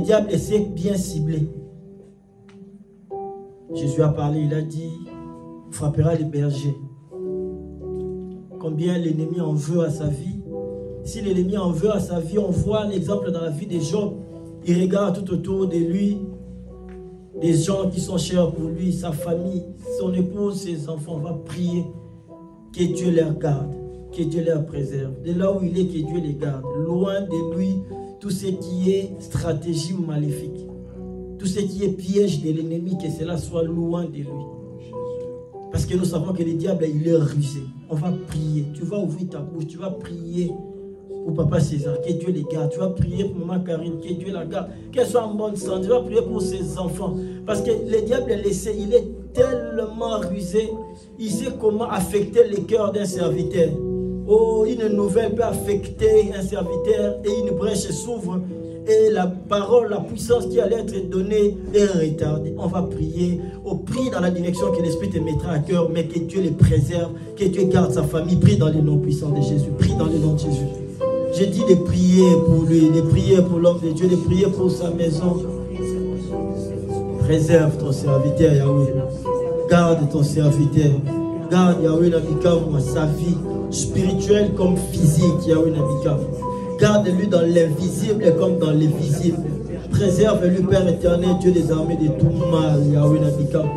diable essaie bien ciblé. Jésus a parlé, il a dit, frappera les bergers. Combien l'ennemi en veut à sa vie. Si l'ennemi en veut à sa vie, on voit l'exemple dans la vie de Job. Il regarde tout autour de lui des gens qui sont chers pour lui, sa famille, son épouse, ses enfants. On va prier que Dieu les garde, que Dieu les préserve. De là où il est, que Dieu les garde. Loin de lui, tout ce qui est stratégie maléfique. Tout ce qui est piège de l'ennemi, que cela soit loin de lui. Parce que nous savons que le diable, il est rusé. On va prier. Tu vas ouvrir ta bouche, tu vas prier pour Papa César, que Dieu les garde. Tu vas prier pour Maman Karine, que Dieu la garde. Qu'elle soit en bonne santé. Tu vas prier pour ses enfants. Parce que le diable est laissé, il est tellement rusé. Il sait comment affecter le cœur d'un serviteur. Oh, une nouvelle peut affecter un serviteur et une brèche s'ouvre. Et la parole, la puissance qui allait être donnée est retardée. On va prier. On prie dans la direction que l'Esprit te mettra à cœur, mais que Dieu les préserve, que Dieu garde sa famille. Prie dans le nom puissant de Jésus. Prie dans le nom de Jésus. J'ai dit de prier pour lui, de prier pour l'homme de Dieu, de prier pour sa maison. Préserve ton serviteur, Yahweh. Garde ton serviteur. Garde Yahweh Nabikamu, sa vie spirituelle comme physique, Yahweh Nabikamu. Garde-lui dans l'invisible comme dans le visible. Préserve-lui, Père éternel, Dieu des armées, de tout mal, Yahweh Nabikamu.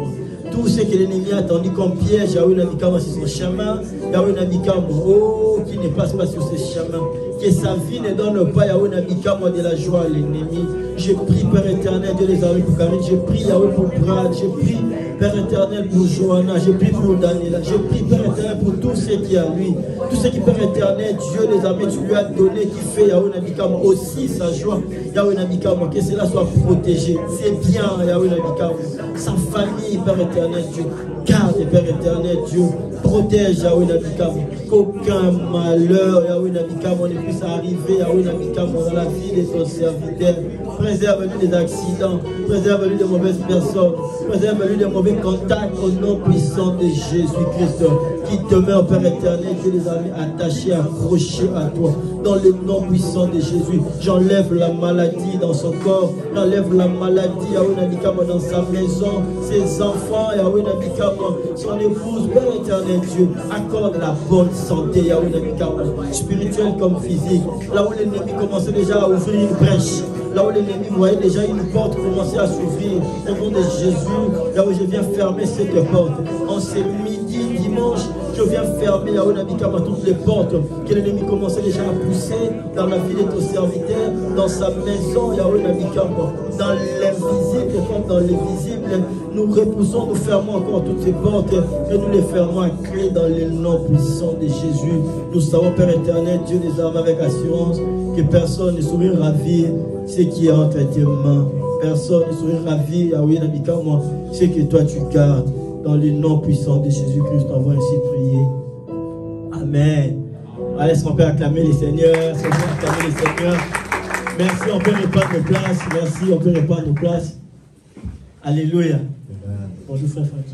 Tout ce que l'ennemi a attendu comme piège, Yahweh Nabikamu, sur son chemin, Yahweh Nabikamu, oh, qui ne passe pas sur ce chemin. Que sa vie ne donne pas, Yahweh Nabikamu, de la joie à l'ennemi. Je prie, Père éternel, Dieu des armées, pour Karine. Je prie, Yahweh, pour Brad. Je prie, Père éternel, pour Johanna. Je prie pour Daniela. Je prie, Père éternel, pour tout ce qui est à lui. Tout ce qui, Père éternel, Dieu des armées, tu lui as donné, qui fait, Yahweh Nabikamu, aussi sa joie. Yahweh Nabikamu, que cela soit protégé. C'est bien, Yahweh Nabikamu. Sa famille, Père éternel, Dieu. Garde, Père éternel, Dieu. Protège, Yahweh Nabikamu. Qu'aucun malheur, Yahweh Nabikamu, ne puisse arriver, Yahweh Nabikamu, dans la vie de ton serviteur. Préserve-lui des accidents. Préserve-lui des mauvaises personnes. Préserve-lui des mauvais contacts au nom puissant de Jésus-Christ. Qui demeure, Père éternel, Dieu des armées, attaché, accroché à toi. Dans le nom puissant de Jésus, j'enlève la maladie dans son corps. J'enlève la maladie, Yahweh Nabikamu, dans sa maison. Ses enfants, Yahweh Nabikamu, son épouse, Père éternel, Dieu. Accorde la bonne santé, Yahweh Nabikamu, spirituelle comme physique. Là où l'ennemi commençait déjà à ouvrir une brèche. Là où l'ennemi voyait déjà une porte commencer à s'ouvrir. Au nom de Jésus, là où je viens fermer cette porte. En ce midi, dimanche, je viens fermer, Yahweh Nabikamu, toutes les portes que l'ennemi commençait déjà à pousser dans la vie de ton serviteur, dans sa maison, Yahweh Nabikamu, dans l'invisible comme dans l'invisible. Nous repoussons, nous fermons encore toutes ces portes et nous les fermons à clé dans le nom puissant de Jésus. Nous savons, Père éternel, Dieu des armes, avec assurance, que personne ne saurait ravir ce qui est entre tes mains. Personne ne saurait ravir, Yahweh Nabikamu, ce que toi tu gardes. Dans le nom puissant de Jésus-Christ, on va ainsi prier. Amen. Allez, est-ce qu'on peut acclamer les seigneurs? Est-ce qu'on peut acclamer les seigneurs? Merci, on peut reprendre nos places. Merci, on peut reprendre nos places. Alléluia. Amen. Bonjour frère Franck.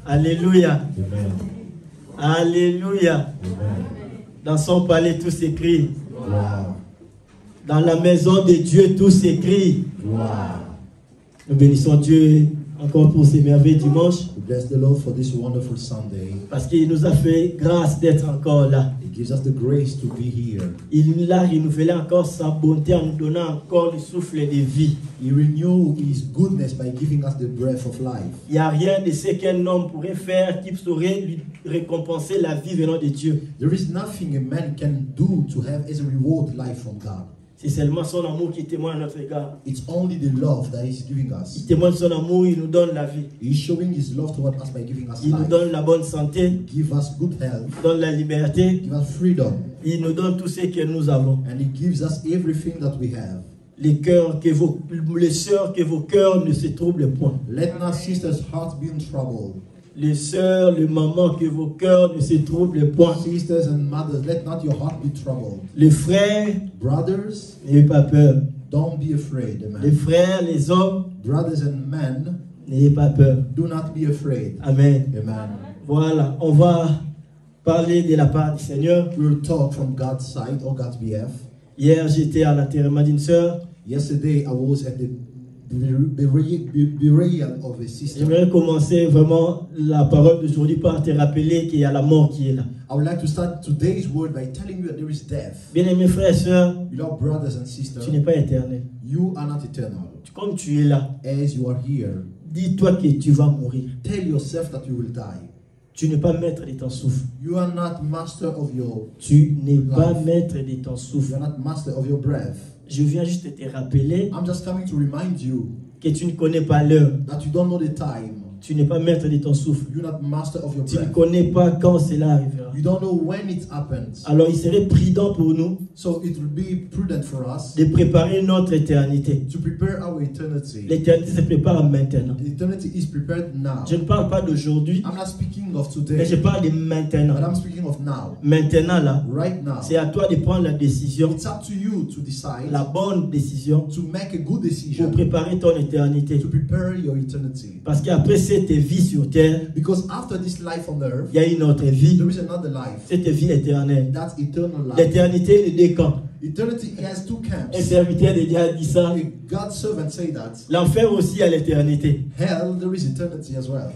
Alléluia. Amen. Alléluia. Amen. Dans son palais, tout s'écrit. Gloire. Dans la maison de Dieu, tout s'écrit. Gloire. Nous bénissons Dieu encore pour ces merveilles dimanche. We bless the Lord for this wonderful Sunday. Parce qu'il nous a fait grâce d'être encore là. He gives us the grace to be here. Il a renouvelé encore sa bonté en nous donnant encore le souffle de vie. He renews His goodness by giving us the breath of life. Il n'y a rien de ce qu'un homme pourrait faire qui saurait lui récompenser la vie venant de Dieu. There is nothing a man can do to have as a reward life from God. C'est seulement son amour qui témoigne à notre égard. It's only the love that He's giving Il us. témoigne son amour, il nous donne la vie. He's showing His love toward us by giving us Il nous life. donne la bonne santé, Give us good health. il donne la liberté, Give us freedom. il nous donne tout ce que nous avons. And He gives us everything that we have. Les sœurs, que vos cœurs ne se troublent point. Let not sisters' hearts be in trouble. Les sœurs, les mamans, que vos cœurs ne se troublent point. Sisters and mothers, let not your heart be troubled. Les frères, Brothers, n'ayez pas peur. don't be afraid, Les amen. frères, les hommes, Brothers and men, n'ayez pas peur. do not be afraid. Amen. Amen. Voilà, on va parler de la part du Seigneur. We'll talk from God's side or God's behalf. Hier, j'étais à l'enterrement d'une sœur. Yesterday, I was at the burial of a sister. J'aimerais commencer vraiment la parole d'aujourd'hui par te rappeler qu'il y a la mort qui est là. I would like to start today's word by telling you that there is death. Bien-aimés frères et sœurs, Beloved brothers and sisters, tu n'es pas éternel. you are not eternal. Comme tu es là, As you are here, dis-toi que tu vas mourir. tell yourself that you will die. Tu n'es pas maître de ton souffle. You are not master of your Tu n'es pas life. maître de ton You souffle. are not master of your breath. Je viens juste te rappeler I'm just coming to remind you que tu ne connais pas l'heure. that you don't know the time. Tu n'es pas maître de ton souffle. You're not master of your Tu ne breath. connais pas quand cela arrivera. You don't know when it happens. Alors il serait prudent pour nous So it will be prudent for us de préparer notre éternité. to prepare our eternity. L'éternité se prépare maintenant. Eternity is prepared now. Je ne parle pas d'aujourd'hui, I'm not speaking of mais je today, parle de but maintenant. I'm speaking of now. Maintenant là, Right now. c'est à toi de prendre la décision, It's up to you to decide la bonne décision to make a good pour decision préparer ton éternité. to prepare your eternity. Parce qu'après cette vie sur terre, Because after this life on earth, il y a une autre vie, there is another life. cette vie éternelle. That's eternal life. L'éternité, les deux camps. Eternity has two Un camps. serviteur de Dieu a dit ça. God's servants say that. L'enfer aussi a l'éternité. Hell, there is eternity as well.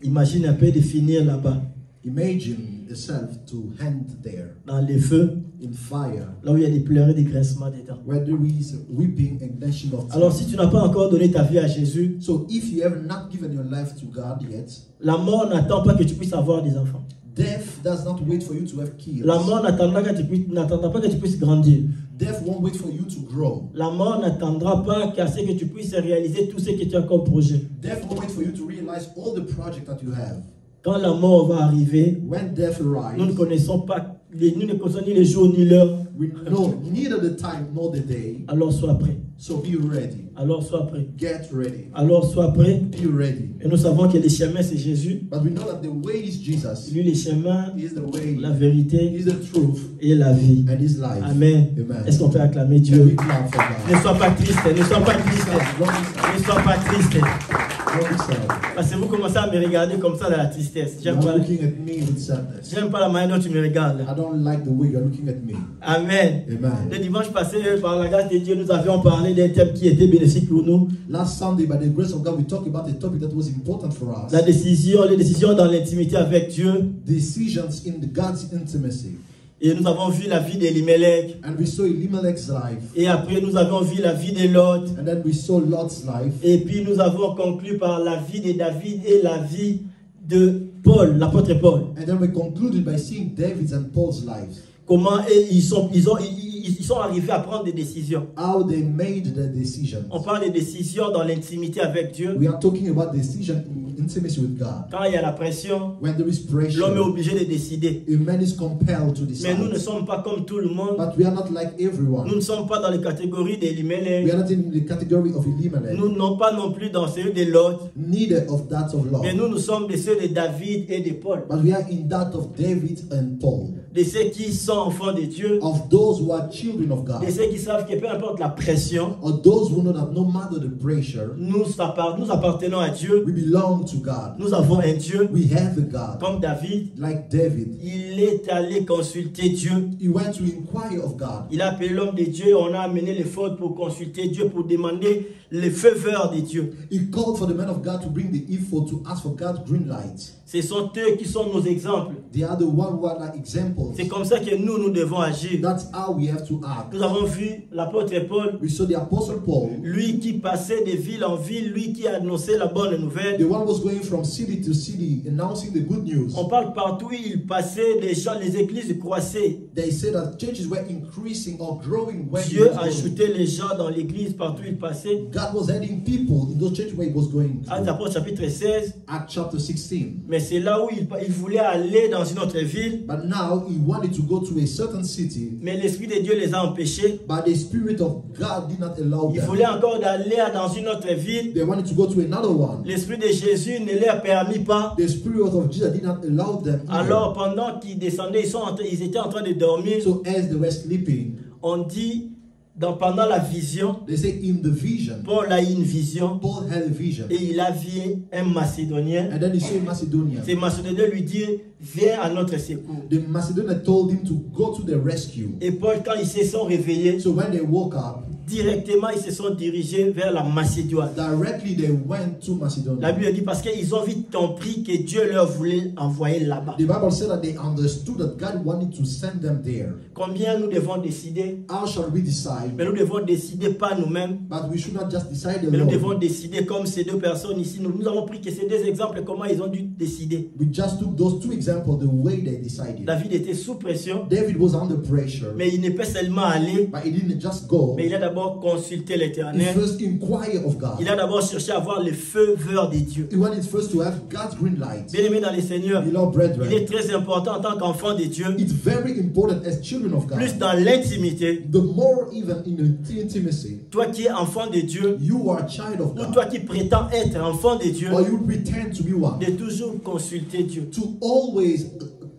Imagine un peu de finir là-bas, Imagine yourself to hand there dans les feux, in fire, là où il y a des pleurs et des grincements dedans. where there is weeping and gnashing of Alors teeth. si tu n'as pas encore donné ta vie à Jésus, So if you have not given your life to God yet, la mort n'attend pas que tu puisses avoir des enfants. death does not wait for you to have kids. La mort n'attendra n'attendra pas que tu puisses grandir. Death won't wait for you to grow. La mort n'attendra pas qu'à ce que tu puisses réaliser tout ce que tu as comme projet. Death won't wait for you to realize all the project that you have. Quand la mort va arriver, When death nous ne arrives, connaissons pas, nous ne connaissons ni les jours ni l'heure. we know neither the time nor the day. Alors sois prêt. So be ready. Alors sois prêt. Get ready. Alors sois prêt. Be ready. Et nous savons que le chemin c'est Jésus. But we know that the way is Jesus. Lui le chemin, He is the way. la vérité He is the truth et la vie. and His life. Amen. Amen. Est-ce qu'on peut acclamer Can Dieu? we clap for God? Ne sois pas triste, ne sois pas triste, ne sois pas triste. Don't be sad. Parce que vous commencez à me regarder comme ça dans la tristesse. You're J'aime pas, looking at me with sadness. j'aime pas la manière dont tu me regardes. I don't like the way you're looking at me. Amen. Amen. Le dimanche passé, par la grâce de Dieu, nous avions parlé d'un thème qui était bénéfique pour nous. Last Sunday, by the grace of God, we talked about a topic that was important for us. Les décisions dans l'intimité avec Dieu. Decisions in God's intimacy. Et nous avons vu la vie d'Elimelech. And we saw Elimelech's life. Et après, nous avons vu la vie de Lot. And then we saw Lot's life. Et puis, nous avons conclu par la vie de David et la vie de Paul, l'apôtre Paul. And then we concluded by seeing David's and Paul's lives. Comment ils sont arrivés à prendre des décisions. How they made the decisions. On parle de décisions dans l'intimité avec Dieu. We are talking about decision in intimacy with God. Quand il y a la pression, When there is l'homme est pressure, obligé de décider. a man is compelled to Mais nous ne decide. sommes pas comme tout le monde. But we are not like Nous everyone. ne sommes pas dans les catégories We d'Elimelech. are not in the category of Elimelech. Nous n'sommes pas non plus dans ceux de Lot. Neither of that of Mais Lot. nous sommes de ceux de David et de Paul. But we are in that of David and Paul. De ceux qui sont enfants de Dieu. Of those who are children of De God. ceux qui savent que peu importe la pression, Or those who know that no matter the pressure, nous appartenons à Dieu. we belong to God. Nous avons un Dieu. We have a God. Comme David, Like David. il est allé consulter Dieu. He went to inquire of God. Il a appelé l'homme de Dieu. On a amené les fautes pour consulter Dieu, pour demander le faveur de Dieu. He called for the man of God to bring the ephod to ask for God's green light. Ce sont eux qui sont nos exemples. They are the one who are like examples. C'est comme ça que nous devons agir. That's how we have to act. Nous avons vu l'apôtre Paul, We saw the apostle Paul, lui qui passait de ville en ville, lui qui annonçait la bonne nouvelle. the one was going from city to city announcing the good news. On parle partout où il passait, les églises croissaient. They say that churches were increasing or growing when he Dieu was going. ajoutait les gens dans l'église partout où il passait. God was adding people in those churches where he was going. Actes des Apôtres chapitre 16. Acts chapter 16. Mais c'est là où il voulait aller dans une autre ville. But now he wanted to go to a certain city, Mais l'Esprit de Dieu les a empêchés. but the Spirit of God did not allow Il them. voulait encore aller dans une autre ville. They wanted to go to another one. L'Esprit de Jésus ne leur permis pas. The Spirit of Jesus did not allow them either. Alors pendant qu'ils descendaient, ils étaient en train de dormir. So as they were sleeping, On dit, pendant la vision, they say in the vision, Paul a eu une vision Paul had a vision. et il a vu un Macédonien. And then he saw Macedonia. Ces Macédoniens lui dit, viens à notre secours. The Macedonians told him to go to the rescue. Et Paul, quand ils se sont réveillés, So when they woke up, directement ils se sont dirigés vers la Macédoine. directly they went to La Macedonia. Bible dit parce qu'ils ont vite compris que Dieu leur voulait envoyer là-bas. The Bible said that they understood that God wanted to send them there. Combien nous devons décider? How shall we decide? Mais nous devons décider pas nous-mêmes. But we should not just decide Mais nous devons alone. décider comme ces deux personnes ici. Nous avons pris que ces deux exemples, comment ils ont dû décider. We just took those two examples, the way they decided. David était sous pression, David was under pressure, mais il n'est pas seulement allé, but he didn't just go. mais il a d'abord consulté He l'Éternel. first inquired of God. Il a d'abord cherché à avoir le faveur des dieux. He wanted first to have God's green light. Bien-aimé dans les Seigneurs, Beloved il est brethren, très important en tant qu'enfant de Dieu, it's very important as children of plus God. dans l'intimité, The more even in the intimacy, toi qui es enfant de Dieu, you are a child of ou toi God, qui prétends être enfant de Dieu, or you pretend to be one, de toujours consulter Dieu, to always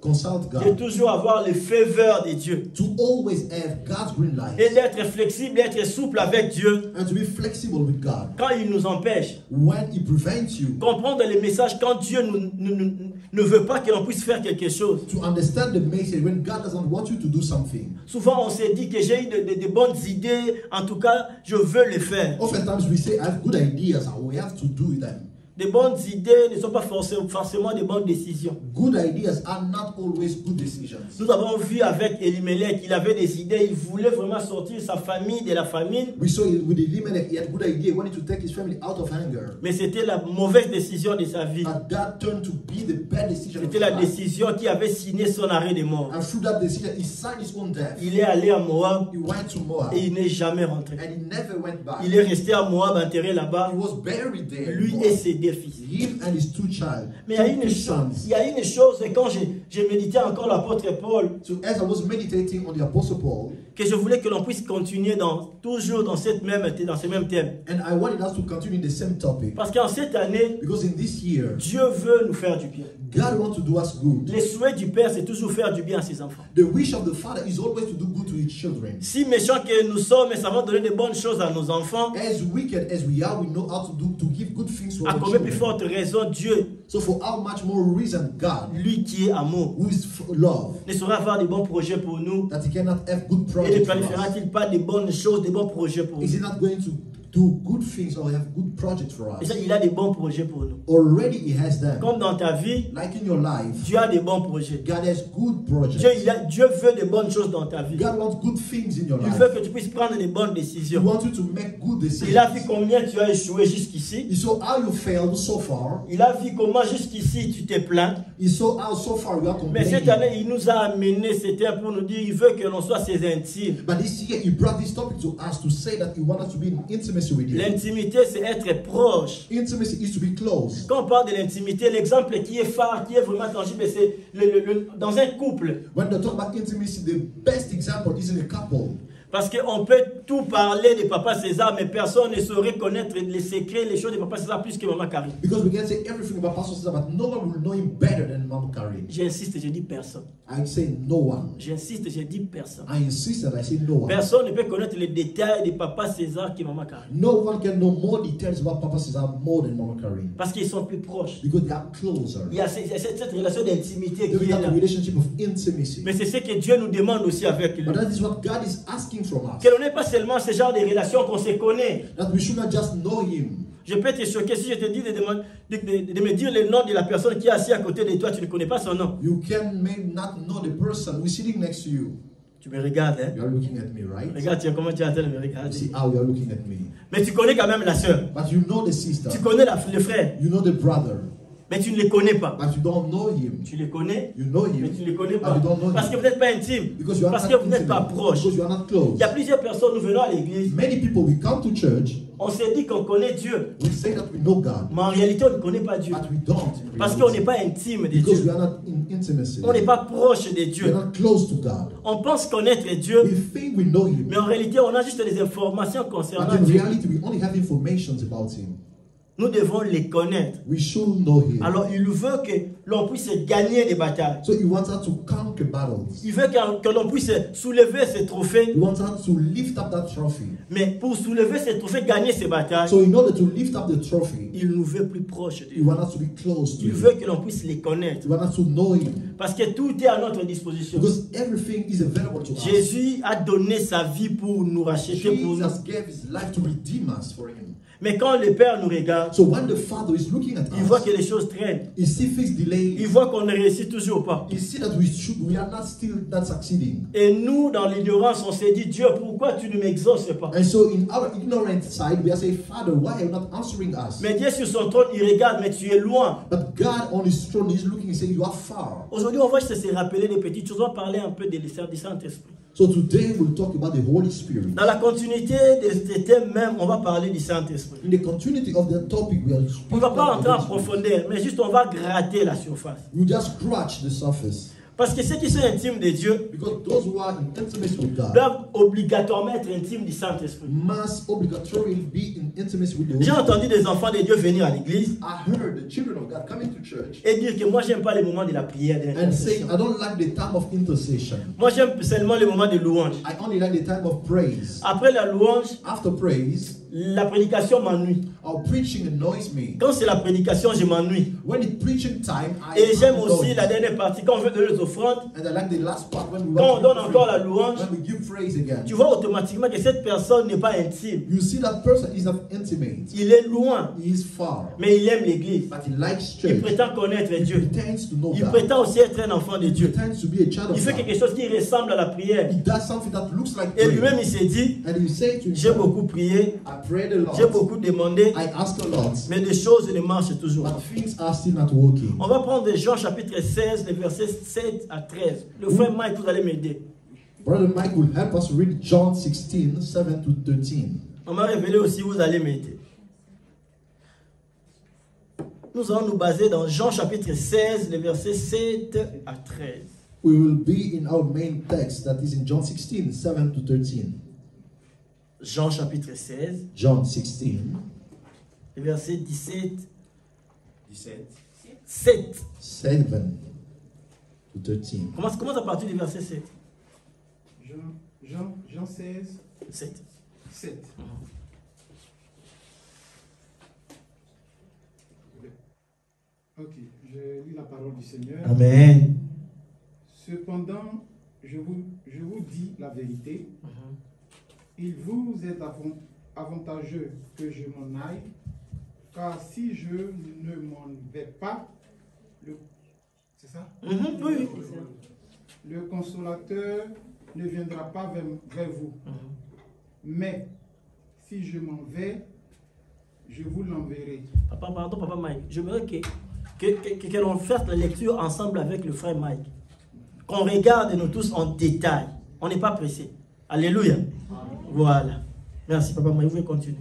consult de God, toujours avoir le faveur de Dieu, to always have God's green light, et d'être flexible, d'être souple avec Dieu and to be flexible with God. quand il nous empêche. When He prevents you, Comprendre les messages quand Dieu ne veut pas que l'on puisse faire quelque chose. to understand the message when God doesn't want you to do something. Souvent, on s'est dit que j'ai eu de bonnes idées, en tout cas, je veux le faire. Oftentimes we say, I have good ideas and we have to do them. De bonnes idées ne sont pas forcément de bonnes décisions. Good ideas are not always good decisions. Nous avons vu avec Elimelech, il avait des idées, il voulait vraiment sortir sa famille de la famine, We saw it with Elimelech, he had a good idea, he wanted to take his family out of anger. mais c'était la mauvaise décision de sa vie. But that turned to be the bad decision of C'était his la life. décision qui avait signé son arrêt de mort. And through that decision, he signed his own death. Il est allé à Moab He went to Moab. et il n'est jamais rentré. And he never went back. Il est resté à Moab, enterré là-bas, He was buried there. lui et ses deux fils. Him and his two child. Mais il y a Two une chose, sons. il y a une chose, et quand j'ai médité encore l'apôtre Paul, So as I was meditating on the Apostle Paul, que je voulais que l'on puisse continuer toujours dans ce même thème. and I wanted us to continue in the same topic, Parce qu'en cette année, because in this year, Dieu veut nous faire du bien. God wants to do us good. Les souhaits du Père, c'est toujours faire du bien à ses enfants. The wish of the Father is always to do good to his children. Si méchants que nous sommes, et savons donner de bonnes choses à nos enfants, As wicked as we are, we know how to give good things to à our combien plus children. forte raison Dieu, So for how much more reason God, lui qui est amour, who is love, ne saura avoir de bons projets pour nous that he cannot have good et ne projects for us? planifiera-t-il pas de bonnes choses, de bons projets pour Is he nous? not going to do good things or have good projects for Et us? ça, il a des bons projets pour nous. Already he has them. Comme dans ta vie, Like in your life, Dieu a des bons projets. God has good projects. Dieu veut de bonnes choses dans ta vie. God wants good things in your Il life. veut que tu puisses prendre de bonnes He décisions. wants you to make good Il a vu decisions. combien tu as échoué jusqu'ici. He saw how you failed so far. Il a vu comment jusqu'ici tu t'es plaint. He saw how so far you are Mais cette complaining. année, il nous a amené, c'était pour nous dire, il veut que l'on soit ses intimes. But this year he brought this topic to us to say that he wants us to be in intimacy with him. L'intimité, c'est être proche. Intimacy is to be close. Quand on parle de l'intimité, l'exemple qui est phare, qui est vraiment tangible, c'est dans un couple. When they talk about intimacy, the best example is in a couple. Parce qu'on peut tout parler de Papa César, mais personne ne saurait connaître les secrets, les choses de Papa César plus que Maman Karine. Because we can say everything about Pastor Cesar, but no one will know him better than Mama Karine. J'insiste, je dis personne. I say no one. J'insiste, je dis personne. I insist that I say no one. Personne ne peut connaître les détails de Papa César que Maman Karine. No one can know more details about Papa Cesar more than Mama Karine. Parce qu'ils sont plus proches. Because they are closer. Il y a cette relation d'intimité There qui is est that là. relationship of intimacy. Mais c'est ce que Dieu nous demande aussi avec lui. But that is what God is asking from us. Que l'on n'ait pas seulement ce genre de relations qu'on se connaît. That we should not just know him. Je peux te choquer si je te dis de me dire le nom de la personne qui est assise à côté de toi, tu ne connais pas son nom. You may not know the person who is sitting next to you. Tu me regardes, hein? You are looking at me, right? Regarde comment tu es en train de me You regarder. see how you are looking at me. Mais tu connais quand même la soeur. But you know the sister. Tu connais le frère. You know the brother. Mais tu ne les connais pas. But you don't know him. Tu les connais, You know mais him. tu ne les connais But pas. you don't know Parce que him. vous n'êtes pas intime. Because you are Parce not que vous n'êtes pas intimate. proche. Because you are not Il close. y a plusieurs personnes, nous venons à l'église. Many people, we come to church, On s'est dit qu'on connaît Dieu. we say that we know God, Mais en réalité, on ne connaît pas Dieu. but we don't. in Parce qu'on reality. n'est pas intime de Because we Dieu. are not in intimacy. On n'est pas proche de We are Dieu. not close to God. On pense connaître Dieu. We think we know Him, Mais en réalité, on a juste des informations but concernant in Dieu. reality, we only have information about Him. Nous devons les connaître. We should know Him. Alors, il veut que l'on puisse gagner des batailles. So he wants us to conquer battles. Il veut que l'on puisse soulever ces trophées. He wants us to lift up that trophy. Mais pour soulever ces trophées, gagner ces batailles, So in order to lift up the trophy, il nous veut plus proches de he lui. wants us to be close to Il him. veut que l'on puisse les connaître. He wants us to know him. Parce que tout est à notre disposition. Because everything is available to us. Jésus a donné sa vie pour nous racheter, pour nous. Jesus gave his life to redeem us for him. Mais quand le Père nous regarde, So when the Father is looking at il voit us, que les choses traînent. he sees things delayed. Il voit qu'on ne réussit toujours pas. He sees that we are not still not succeeding. Et nous, dans l'ignorance, on s'est dit, Dieu, pourquoi tu ne m'exauces pas? And so in our ignorant side, we are saying, Father, why are you not answering us? Mais Dieu sur son trône, il regarde, mais tu es loin. But God on his throne is looking and saying, you are far. Aujourd'hui, on va juste se rappeler des petites choses. On va parler un peu du Saint-Esprit. So today we'll talk about the Holy Spirit. Dans la continuité de ce thème même, on va parler du Saint-Esprit. In the continuity of the topic, we are On ne va pas entrer en profondeur, mais juste on va gratter la surface. We just scratch the surface. Parce que ceux qui sont intimes de Dieu Because those who are in intimacy with God doivent obligatoirement être intimes du Saint-Esprit. must obligatorily be in intimacy with the Holy J'ai Spirit. entendu des enfants de Dieu venir à l'église I heard the children of God coming to church et dire que moi, j'aime pas les moments de la prière, de and saying, l'intercession. I don't like the time of intercession. Moi, j'aime seulement les moments de louange. I only like the time of praise. Après la louange, After praise, la prédication m'ennuie. our preaching annoys me. Quand c'est la prédication, je m'ennuie. When it's preaching time, Et j'aime I'm aussi annoyed. la dernière partie, quand on veut donner les offrandes, And I like the last part when we quand on want donne to encore give la praise. louange, When we give praise again. tu vois automatiquement que cette personne n'est pas intime. You see that person is not intimate. Il est loin, He is far. mais il aime l'église. But he likes Il church. prétend connaître He Dieu. pretends to know Il God. prétend aussi être un enfant de He Dieu. pretends to be a child Il of fait God. quelque chose qui ressemble à la prière. He does something that looks like Et prayer. lui-même, il s'est dit, And he say to j'ai himself, beaucoup prié, I prayed a lot. j'ai beaucoup demandé, I ask a lot. mais des choses ne marchent toujours But pas. things are still not working. On va prendre Jean chapitre 16, les versets 7 à 13. Le frère Mike, vous allez m'aider. Brother Mike will help us read John 16, 7 to 13. On m'a révélé aussi, vous allez m'aider. Nous allons nous baser dans Jean chapitre 16, les versets 7 à 13. We will be in our main text that is in John 16, 7 to 13. Jean chapitre 16, John 16, les versets 17, 17. 7. 7 to 13. Commence à partir du verset 7. Jean 16, 7. 7. Ok, je lis la parole du Seigneur. Amen. Cependant, je vous dis la vérité. Il vous est avantageux que je m'en aille, car si je ne m'en vais pas, c'est ça? Oui. Le consolateur ne viendra pas vers vous. Mais si je m'en vais, je vous l'enverrai. Papa Mike, je voudrais que l'on fasse la lecture ensemble avec le frère Mike. Qu'on regarde nous tous en détail. On n'est pas pressé. Alléluia. Voilà. Merci Papa Mike, vous pouvez continuer.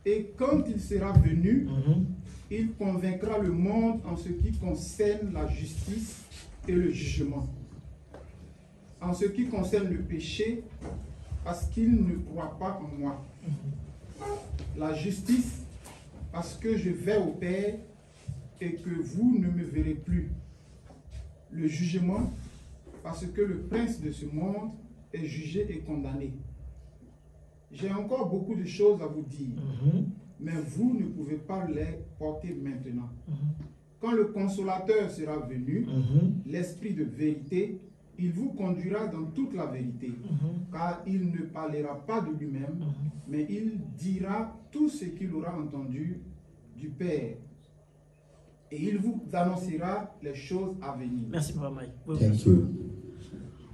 Et quand il sera venu, il convaincra le monde en ce qui concerne la justice et le jugement. En ce qui concerne le péché, parce qu'il ne croit pas en moi. La justice, parce que je vais au Père et que vous ne me verrez plus. Le jugement, parce que le prince de ce monde est jugé et condamné. J'ai encore beaucoup de choses à vous dire, mais vous ne pouvez pas les porter maintenant. Quand le consolateur sera venu, l'esprit de vérité, il vous conduira dans toute la vérité, car il ne parlera pas de lui-même, mais il dira tout ce qu'il aura entendu du Père. Et il vous annoncera les choses à venir. Merci Papa Mike. Thank you.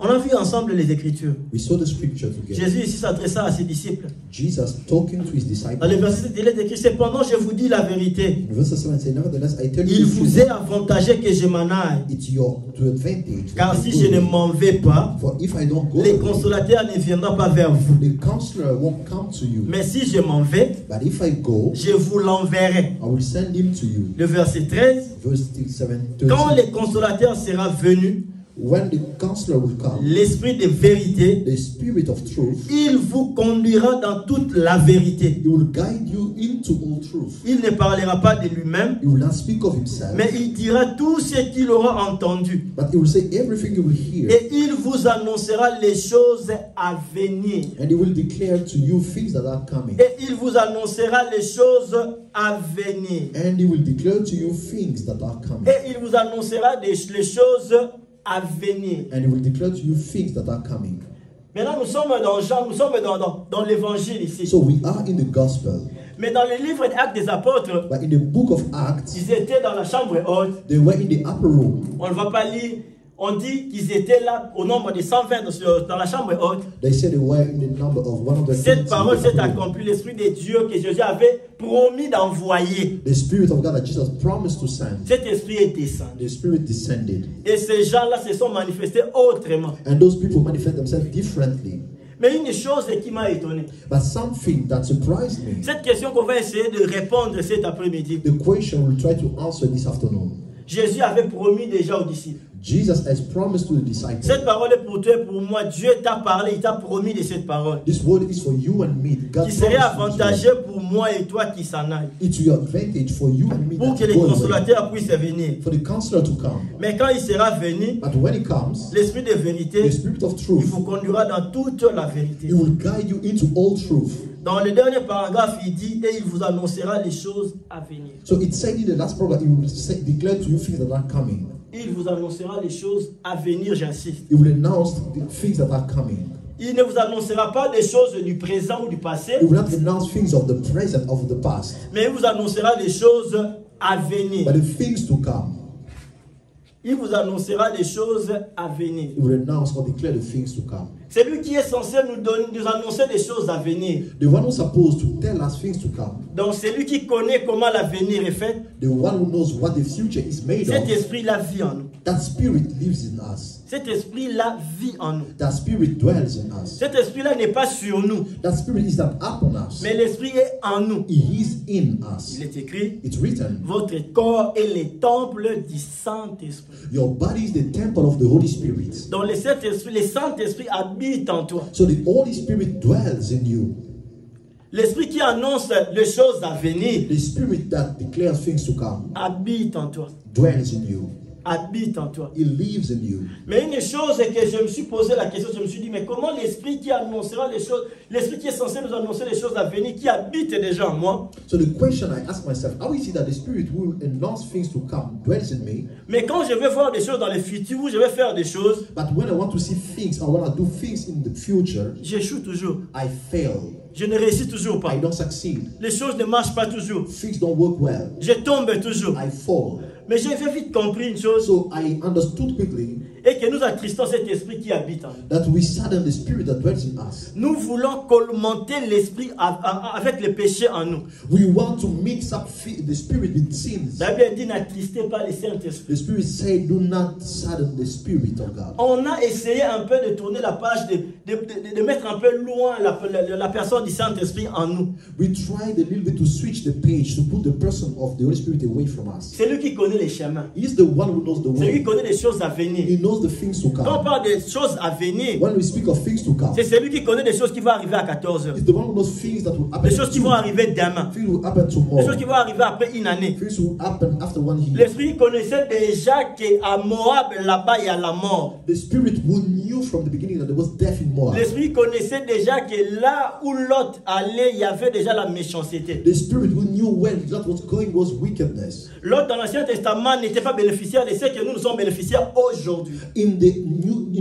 On a vu ensemble les Écritures. We saw the scripture together. Jésus ici s'adressa à ses disciples. Jesus talking to his Dans disciples. le verset 7, il est écrit, cependant je vous dis la vérité. In verse 7 say, nevertheless, I tell you Il the vous truth. est avantageux que je m'en aille. It's your to advantage. Car that si I je go. ne m'en vais pas, For if I don't go, les consolateurs ne viendront pas vers vous. the counselor won't come to you. Mais si je m'en vais, But if I go, je vous l'enverrai. I will send him to you. Le verset 13. Verse 7, Quand 13. le consolateur sera venu, when the counselor will come, l'esprit de vérité, the spirit of truth, il vous conduira dans toute la vérité. he will guide you into all truth. Il ne parlera pas de lui-même, He will not speak of himself, mais il dira tout ce qu'il aura entendu. but he will say everything he will hear. Et il vous annoncera les choses à venir. And he will declare to you things that are coming. Et il vous annoncera les choses à venir. And he will declare to you things that are coming. Et il vous annoncera les choses à venir. And he will declare to you things that are coming. Maintenant, nous sommes dans Jean, nous sommes dans l'évangile ici. So we are in the gospel. Mais dans le livre des Actes des Apôtres, But in the book of Acts, ils étaient dans la chambre haute. they were in the upper room. On ne va pas lire. On dit qu'ils étaient là au nombre de 120 dans la chambre haute. They said they were in the number of 120. Cette parole s'est accomplie, l'Esprit de Dieu que Jésus avait promis d'envoyer. The Spirit of God that Jesus promised to send. Cet esprit est descendu. The Spirit descended. Et ces gens-là se sont manifestés autrement. And those people manifest themselves differently. Mais une chose qui m'a étonné. But something that surprised me, Cette question qu'on va essayer de répondre cet après-midi. the question we'll try to answer this afternoon. Jésus avait promis déjà aux disciples. Jesus has promised to the disciples. Cette parole est pour toi et pour moi. Dieu t'a parlé, il t'a promis de cette parole. This word is for you and me. God Qui serait promised this word. avantageux pour moi et toi qui s'en aille. It's your advantage for you and me Pour that que les go away. consolateurs puissent venir. For the counselor to come. Mais quand il sera venu, But when he comes, l'esprit de the vérité, Spirit of il truth, vous conduira dans toute la vérité. he will guide you into all truth. Dans le dernier paragraphe, il dit, et il vous annoncera les choses à venir. So it said in the last program, he will declare to you things that are coming. Il vous annoncera les choses à venir, j'insiste. He will announce the things that are coming. Il ne vous annoncera pas des choses du présent ou du passé, He will not announce things of the present, of the past, mais il vous annoncera des choses à venir. but the things to come. Il vous annoncera des choses à venir. He will announce or declare the things to come. C'est lui qui est censé nous annoncer des choses à venir. The one who's supposed to tell us things to come. Donc c'est lui qui connaît comment l'avenir est fait. The one who knows what the future is made Cet of. esprit-là vit en nous. That spirit lives in us. Cet esprit-là vit en nous. That spirit dwells in us. Cet esprit-là n'est pas sur nous, That spirit is not upon us. mais l'esprit est en nous. He is in us. Il est écrit, It's written. votre corps est le temple du Saint-Esprit. Your body is the temple of the Holy Spirit. Donc le Saint-Esprit habite en toi. So the Holy Spirit dwells in you. L'esprit qui annonce les choses à venir The spirit that declares things to come habite en toi. dwells in you. Habite en toi. It lives in you. Mais une chose que je me suis posé la question, je me suis dit, mais comment l'esprit qui annoncera les choses, l'esprit qui est censé nous annoncer les choses à venir, qui habite déjà en moi, So the question I ask myself, how is it that the spirit will announce things to come dwells in me, mais quand je vais voir des choses dans le futur, où je vais faire des choses, but when I want to see things, I want to do things in the future, j'échoue toujours. I fail. Je ne réussis toujours pas. I don't succeed. Les choses ne marchent pas toujours. Things don't work well. Je tombe toujours. I fall. Mais j'ai vite compris une chose, So I understood quickly et que nous attristons cet esprit qui habite en nous. that we sadden the spirit that dwells in us. Nous voulons colmater l'esprit avec le péché en nous. We want to mix up the spirit with sins. La Bible dit, n'attristez pas le Saint-Esprit. The spirit said, do not sadden the spirit of God. On a essayé un peu de tourner la page, de mettre un peu loin la personne du Saint-Esprit en nous. We tried a little bit to switch the page, to put the person of the Holy Spirit away from us. C'est lui qui connaît les chemins. He is the one who knows the C'est lui qui way. connaît les choses à venir. He knows the things to Quand on come. parle des choses à venir, When we speak of things to come, c'est celui qui connaît des choses qui vont arriver à 14 heures. he's the one who knows things that will happen. Les choses qui vont arriver demain. Things will happen Les choses tomorrow. qui vont arriver après une année. Things will happen after 1 year. L'esprit connaissait déjà qu'à Moab, là-bas, il y a la mort. The spirit who knew from the beginning that there was death in Moab. L'esprit connaissait déjà que là où Lot allait, il y avait déjà la méchanceté. The spirit who knew when that was going was wickedness. Lot dans l'Ancien Testament n'était pas bénéficiaire de ce que nous sommes bénéficiaires aujourd'hui. In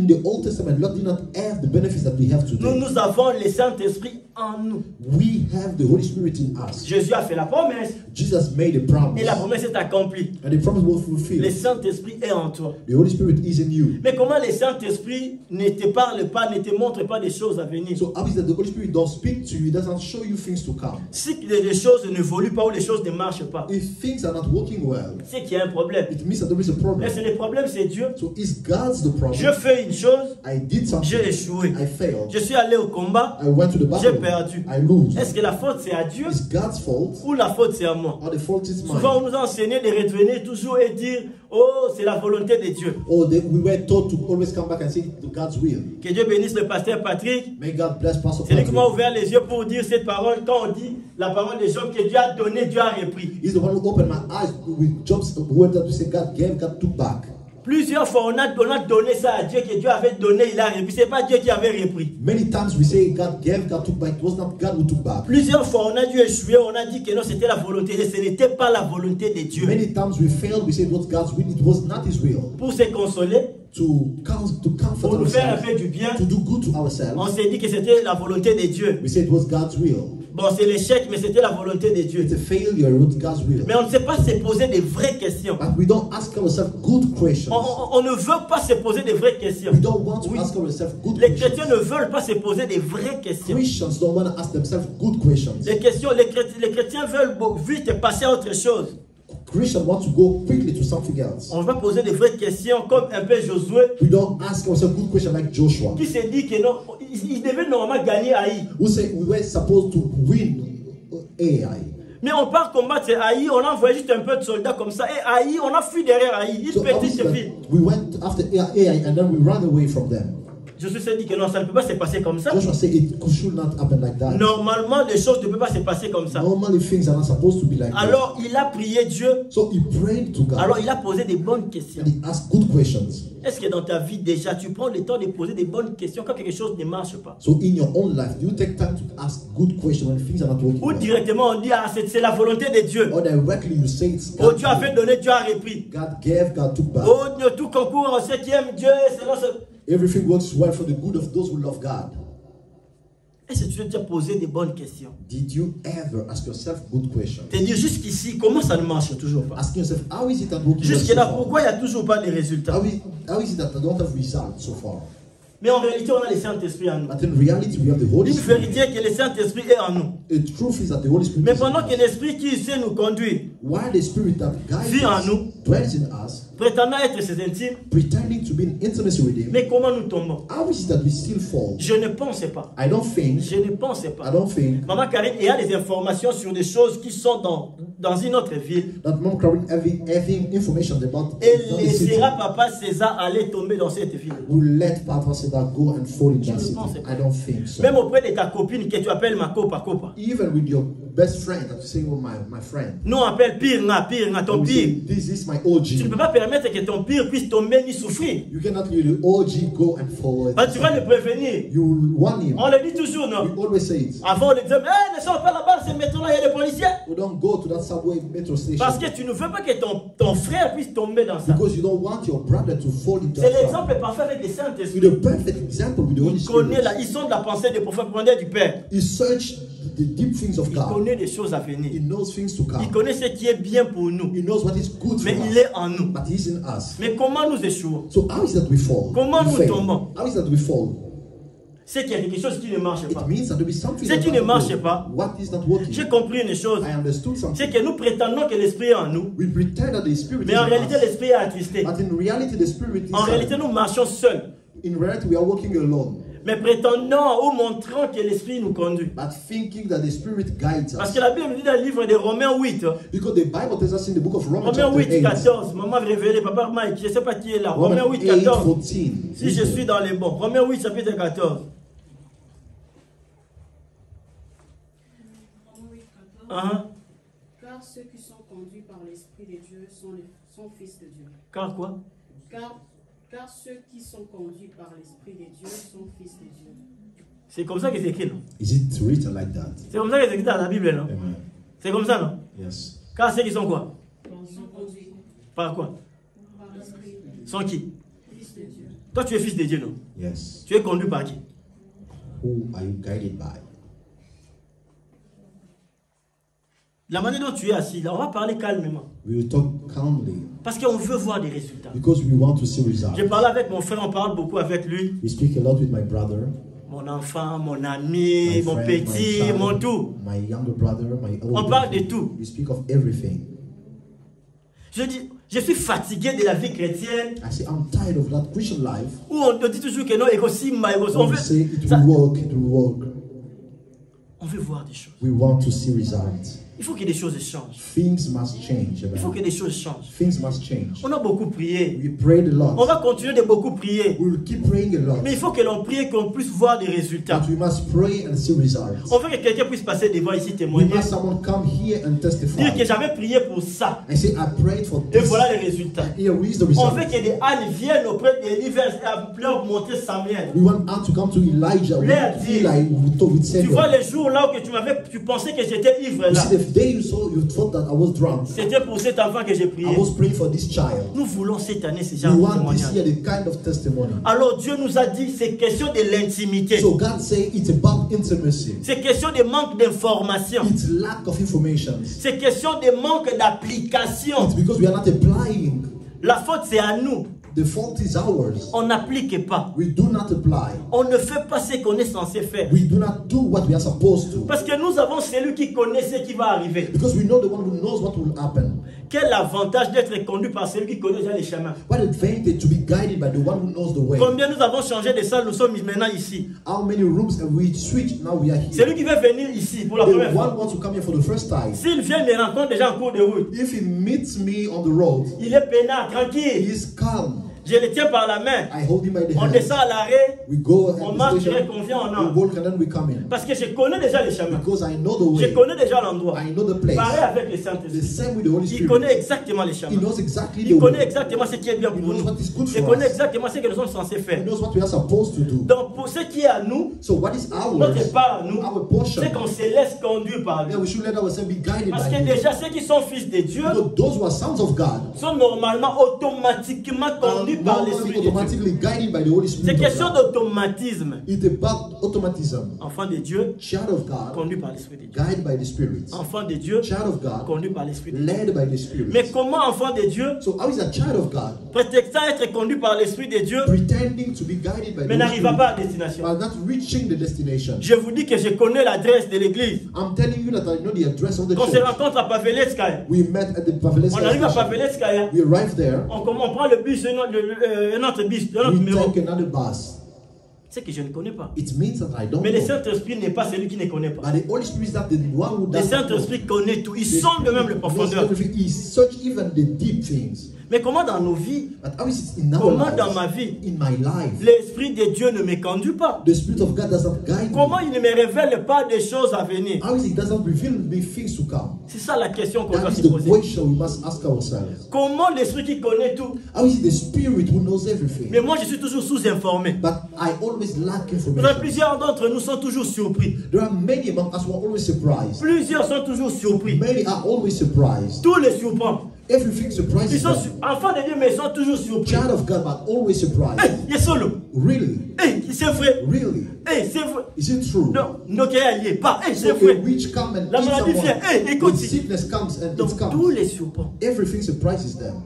the Old Testament, Lot did not have the benefits that we have Nous, today. nous avons le Saint-Esprit en nous. We have the Holy Spirit in us. Jésus a fait la promesse Jesus made a promise, et la promesse est accomplie. and the promise was Le fulfilled. Saint-Esprit est en toi. The Holy Spirit is in you. Mais comment le Saint-Esprit ne te parle pas, ne te montre pas des choses à venir? So how is that the Holy Spirit don't speak to you, doesn't show you things to come? Si les choses n'évoluent pas ou les choses ne marchent pas, If things are not working well, c'est qu'il y a un problème. it means that there is a Mais problem. c'est le problème, c'est Dieu. So is God's the problem. Je fais une chose, I did something. j'ai échoué. I failed. Je suis allé au combat, I went to the j'ai battle. perdu. I lose. Est-ce que la faute c'est à Dieu It's God's fault ou la faute c'est à moi? or the fault is Souvent on mine? nous a enseigné de revenir toujours et dire, oh c'est la volonté de Dieu. Or we were taught to always come back and say to God's will. Que Dieu bénisse le pasteur Patrick. May God bless Pastor C'est lui qui m'a Patrick. ouvert les yeux pour dire cette parole. Quand on dit la parole des Job que Dieu a donné, Dieu a repris. He's the one who opened my eyes with Job's word that we say God gave, God took back. Plusieurs fois, on a donné ça à Dieu, que Dieu avait donné, il a repris. Ce n'est pas Dieu qui avait repris. Many times we say God gave, God took back. It was not God who took back. Plusieurs fois, on a dû échouer, on a dit que non, c'était la volonté de Dieu. Ce n'était pas la volonté de Dieu. Many times we failed, we said it was God's will, it was not His will. Pour se consoler, To comfort pour nous faire un ourselves, peu du bien, to do good to on ourselves, s'est dit que c'était la volonté de Dieu. we said it was God's will. Bon, c'est l'échec, mais c'était la volonté de Dieu. It's a failure, it was God's will. Mais on ne sait pas se poser des vraies questions. But we don't ask ourselves good questions. On ne veut pas se poser des vraies questions. We don't want to Oui. ask ourselves good Les chrétiens questions. ne veulent pas se poser des vraies questions. Christians don't want to ask themselves good questions. Les chrétiens veulent vite passer à autre chose. Christians want to go quickly to something else. On va poser des vraies questions comme un peu Josué We don't ask ourselves good questions like Joshua, qui s'est dit que non, il devait normalement gagner Haï. who said we were supposed to win Ai. Mais on part combattre Haï, on a envoyé juste un peu de soldats comme ça. Et Haï, on a fui derrière Haï, une So petite obviously, ville. we went after Ai and then we ran away from them. Josué s'est dit que non, ça ne peut pas se passer comme ça. Joshua said it should not happen like that. Normalement, les choses ne peuvent pas se passer comme ça. Normally things are not supposed to be like that. Alors, il a prié Dieu. So he prayed to God Alors, il a posé des bonnes questions. and he asked good questions. Est-ce que dans ta vie déjà, tu prends le temps de poser des bonnes questions quand quelque chose ne marche pas? So in your own life, do you take time to ask good questions when things are not working Ou well? directement on dit, ah, c'est la volonté de Dieu. Or directly you say it's Oh, God. Dieu avait donné, Dieu a repris. God gave, God took back. Oh, tout concourt à ceux qui aiment Dieu. Selon ce... Everything works well for the good of those who love God. Est-ce que tu as déjà posé des bonnes questions? Did you ever ask yourself good questions? Te dire jusqu'ici, comment ça ne marche toujours pas? Asking yourself, how is it that working well Jusque so là, far? pourquoi il n'y a toujours pas de résultats? How is it that I don't have results so far? Mais en réalité, on a le Saint-Esprit en nous. But in reality, we have the Holy Une Spirit. vérité est que le Saint-Esprit est en nous. The truth is that the Holy Spirit Mais is pendant in que us. l'Esprit qui sait nous conduire, While the Spirit that vit guides en us nous, dwells in us, prétendant être ses intimes, pretending to be in intimacy with Him, mais comment nous tombons? how is it that we still fall? Je ne pensais pas. I don't think, Je ne pensais I pas. don't think Maman Karine, il y a des informations sur des choses qui sont dans une autre ville. that Mom Karen having information about Et the city laissera Papa César aller tomber dans cette ville. will let Papa Seda go and fall in that ne city. pense pas. I don't think so. Même auprès de ta copine que tu appelles ma copa. Even with your best friend that you say, oh my friend, Nous on appelle pire, ton we say, pire. this is my Tu ne OG. peux pas permettre que ton pire puisse tomber ni souffrir. You cannot let the OG go and fall. Bah, tu vas le prévenir. You want him. On le dit toujours, non? We always say it. Avant, on le disait, ne sors pas là-bas, c'est maintenant là, il y a des policiers. We don't go to that subway metro station Parce que tu ne veux pas que ton frère puisse tomber dans ça. because you don't want your brother to fall into C'est that trap. l'exemple parfait avec les Saint-Esprit. With a perfect example with the Holy Il connaît Spirit. ils sont de la pensée des profondeurs du Père. He searched the deep things of Il God. connaît des choses à He venir. knows things to Il come. connaît ce qui est bien pour nous. He knows what is good for Mais il us. est en nous. But He's in us. Mais comment nous échouons? So how is that we fall? Comment We nous fail. tombons? How is that we fall? C'est qu'il y a quelque chose qui ne marche It pas. means that there is something Ce that qui ne doesn't marche work. pas. What is not working? J'ai compris une chose. I understood something. C'est que nous prétendons que l'Esprit est en nous. We pretend that the Spirit Mais is en in réalité, us. l'Esprit est attristé. But in reality, the Spirit is En réalité, nous marchons seuls. In reality, we are walking alone. Mais prétendant ou montrant que l'Esprit nous conduit. But thinking that the Spirit guides Parce us. que la Bible dit dans le livre de Romains 8. Because the Bible tells us in the book of Romans Romains chapter 8, 8. 14. Maman révélé, papa Mike, je ne sais pas qui est là. Romains Romans 8, 8, 14. 14. Si je suis dans les bons. Romains 8, chapitre 14. Car ceux qui sont conduits par l'Esprit de Dieu sont fils de Dieu. Car quoi? Car ceux qui sont conduits par l'Esprit de Dieu sont fils de Dieu. C'est comme ça que c'est écrit, non? Is it written like that? C'est comme ça que c'est écrit dans la Bible, non? Amen. C'est comme ça, non? Yes. Car ceux qui sont quoi? Ils sont conduits Par quoi? par l'Esprit, Sont qui? fils de Dieu. Toi, tu es fils de Dieu, non? Yes. Tu es conduit par qui? Who are you guided by? La manière dont tu es assis, là, on va parler calmement. We will talk calmly Parce qu'on veut voir des résultats. because we want to see results. J'ai parlé avec mon frère, on parle beaucoup avec lui. We speak a lot with my brother, Mon enfant, mon ami, my mon friend, petit, my child, mon tout. my younger brother, my older On parle de brother. tout. We speak of everything. Je dis, Je suis fatigué de la vie chrétienne. I say, I'm tired of that Christian life. Où on te dit toujours que non, on We say it veut, will work, it will work. on veut voir des choses. We want to see results. Il faut que des choses changent. Things must change. Il faut Amen. que des choses changent. Things must change. On a beaucoup prié. We prayed a On lot. va continuer de beaucoup prier. We will keep praying a lot. Mais il faut que l'on prie et qu'on puisse voir des résultats. But we must pray and see results. On veut que quelqu'un puisse passer devant ici We témoigner. must someone come here and Dire que testify. j'avais prié pour ça. I say, I prayed for Et this. voilà les résultats. Here is the On result. veut que des ânes viennent auprès d'Élie pour montrer Samuel. We want Anne to come to Elijah. We Eli with Tu Samuel. vois les jours là où tu pensais que j'étais ivre You là. see, the day you saw, you thought that I was drunk. C'était pour cet enfant que j'ai prié. I was praying for this child. Nous voulons cette année ce We genre de want this témoignage. year the kind of testimony. Alors Dieu nous a dit c'est question de l'intimité. So God say it's about intimacy. C'est question de manque d'information. It's lack of information. C'est question de manque d'application. It's because we are not applying. La faute c'est à nous. The fault is ours. On n'applique pas. We do not apply. On ne fait pas ce qu'on est censé faire. We do not do what we are supposed to. Parce que nous avons celui qui connaît ce qui va arriver. Because we know the one who knows what will happen. Quel avantage d'être conduit par celui qui connaît déjà les chemins. What advantage to be guided by the one who knows the way. Combien nous avons changé de salle, nous sommes maintenant ici. How many rooms have we switched? Now we are here. Celui qui veut venir ici pour la The première one fois. wants to come here for the first time. S'il vient me rencontre déjà en cours de route. If he meets me on the road, Il est peinard, he tranquille. is calm. Je le tiens par la main. I hold him by the On hand. descend à l'arrêt. We go On at marche the direct, station, on vient, on we entre. walk and then we come in. Parce que je connais déjà les chemins. Because I know the Je way. connais déjà l'endroit. I know the place. Pareil avec le The Saint-Esprit. same with the Holy Il Spirit. connaît exactement les He chemins. knows exactly the Il connaît way. exactement ce qui est bien He pour knows nous. what is good Il for connaît us. exactement ce que nous sommes censés He faire. knows what we are supposed to do. Donc pour ce qui est à nous, So what is ours? notre part à nous, Our portion. c'est qu'on se laisse conduire par lui. Yeah, we should let ourselves be guided Parce by que Him. déjà ceux qui sont fils de Dieu Because those who are sons of God sont normalement automatiquement conduits par normally l'Esprit de Dieu. automatically guided by the Holy C'est Spirit of question God. d'automatisme. It's about automatism. Enfant de Dieu, Child of God, conduit par l'Esprit de Dieu. guided by the Spirit. Enfant de Dieu, Child of God, conduit par l'Esprit de Dieu. led by the Spirit. Mais comment enfant de Dieu, So how is a child of God prétextant être conduit par l'Esprit de Dieu, pretending to be guided by mais the Holy n'arriva Spirit pas à destination? while not reaching the destination? Je vous dis que je connais l'adresse de l'église. I'm telling you that I know the address of the Quand on se church. rencontre à Paveletskaya, We met at the Pavelska on arrive à station. Paveletskaya, We arrived there. on prend le bus, un autre bus, un autre We numéro. take another bus. C'est que je ne connais pas. It means that I don't Mais le know. Saint-Esprit n'est pas celui qui ne connaît pas. But the Holy Spirit is not the one who Le does not know. Saint-Esprit connaît tout. Il The sonde même Spirit le knows profondeur. everything. He search even the deep things. Mais comment dans nos vies, But how is it in our comment lives? dans ma vie, In my life, l'Esprit de Dieu ne me conduit pas? the Spirit of God does not guide Comment me. il ne me révèle pas des choses à venir? How is it does not reveal me things to come? C'est ça la question qu'on doit That is se the poser. question we must ask ourselves. Comment l'Esprit qui connaît tout? How is it the Spirit who knows everything? Mais moi je suis toujours sous-informé. But I always lack Parce que information. plusieurs d'entre nous sont toujours surpris. There are many among us who are always surprised. Plusieurs sont toujours surpris. Many are always surprised. Tout les surprend. Everything Ils surprises sont them. enfants de Dieu, mais ils sont toujours surpris. Child of God, but always surprised. Hey, il est solo. Really? Hey, c'est vrai. Really? Hey, c'est vrai. Is it true? Non, nos cœurs alliés. Pas. Hey, c'est So a vrai. witch come and La eat maladie someone. vient. Hey, écoute. When sickness comes and Donc it tous comes, les surprend. everything surprises them.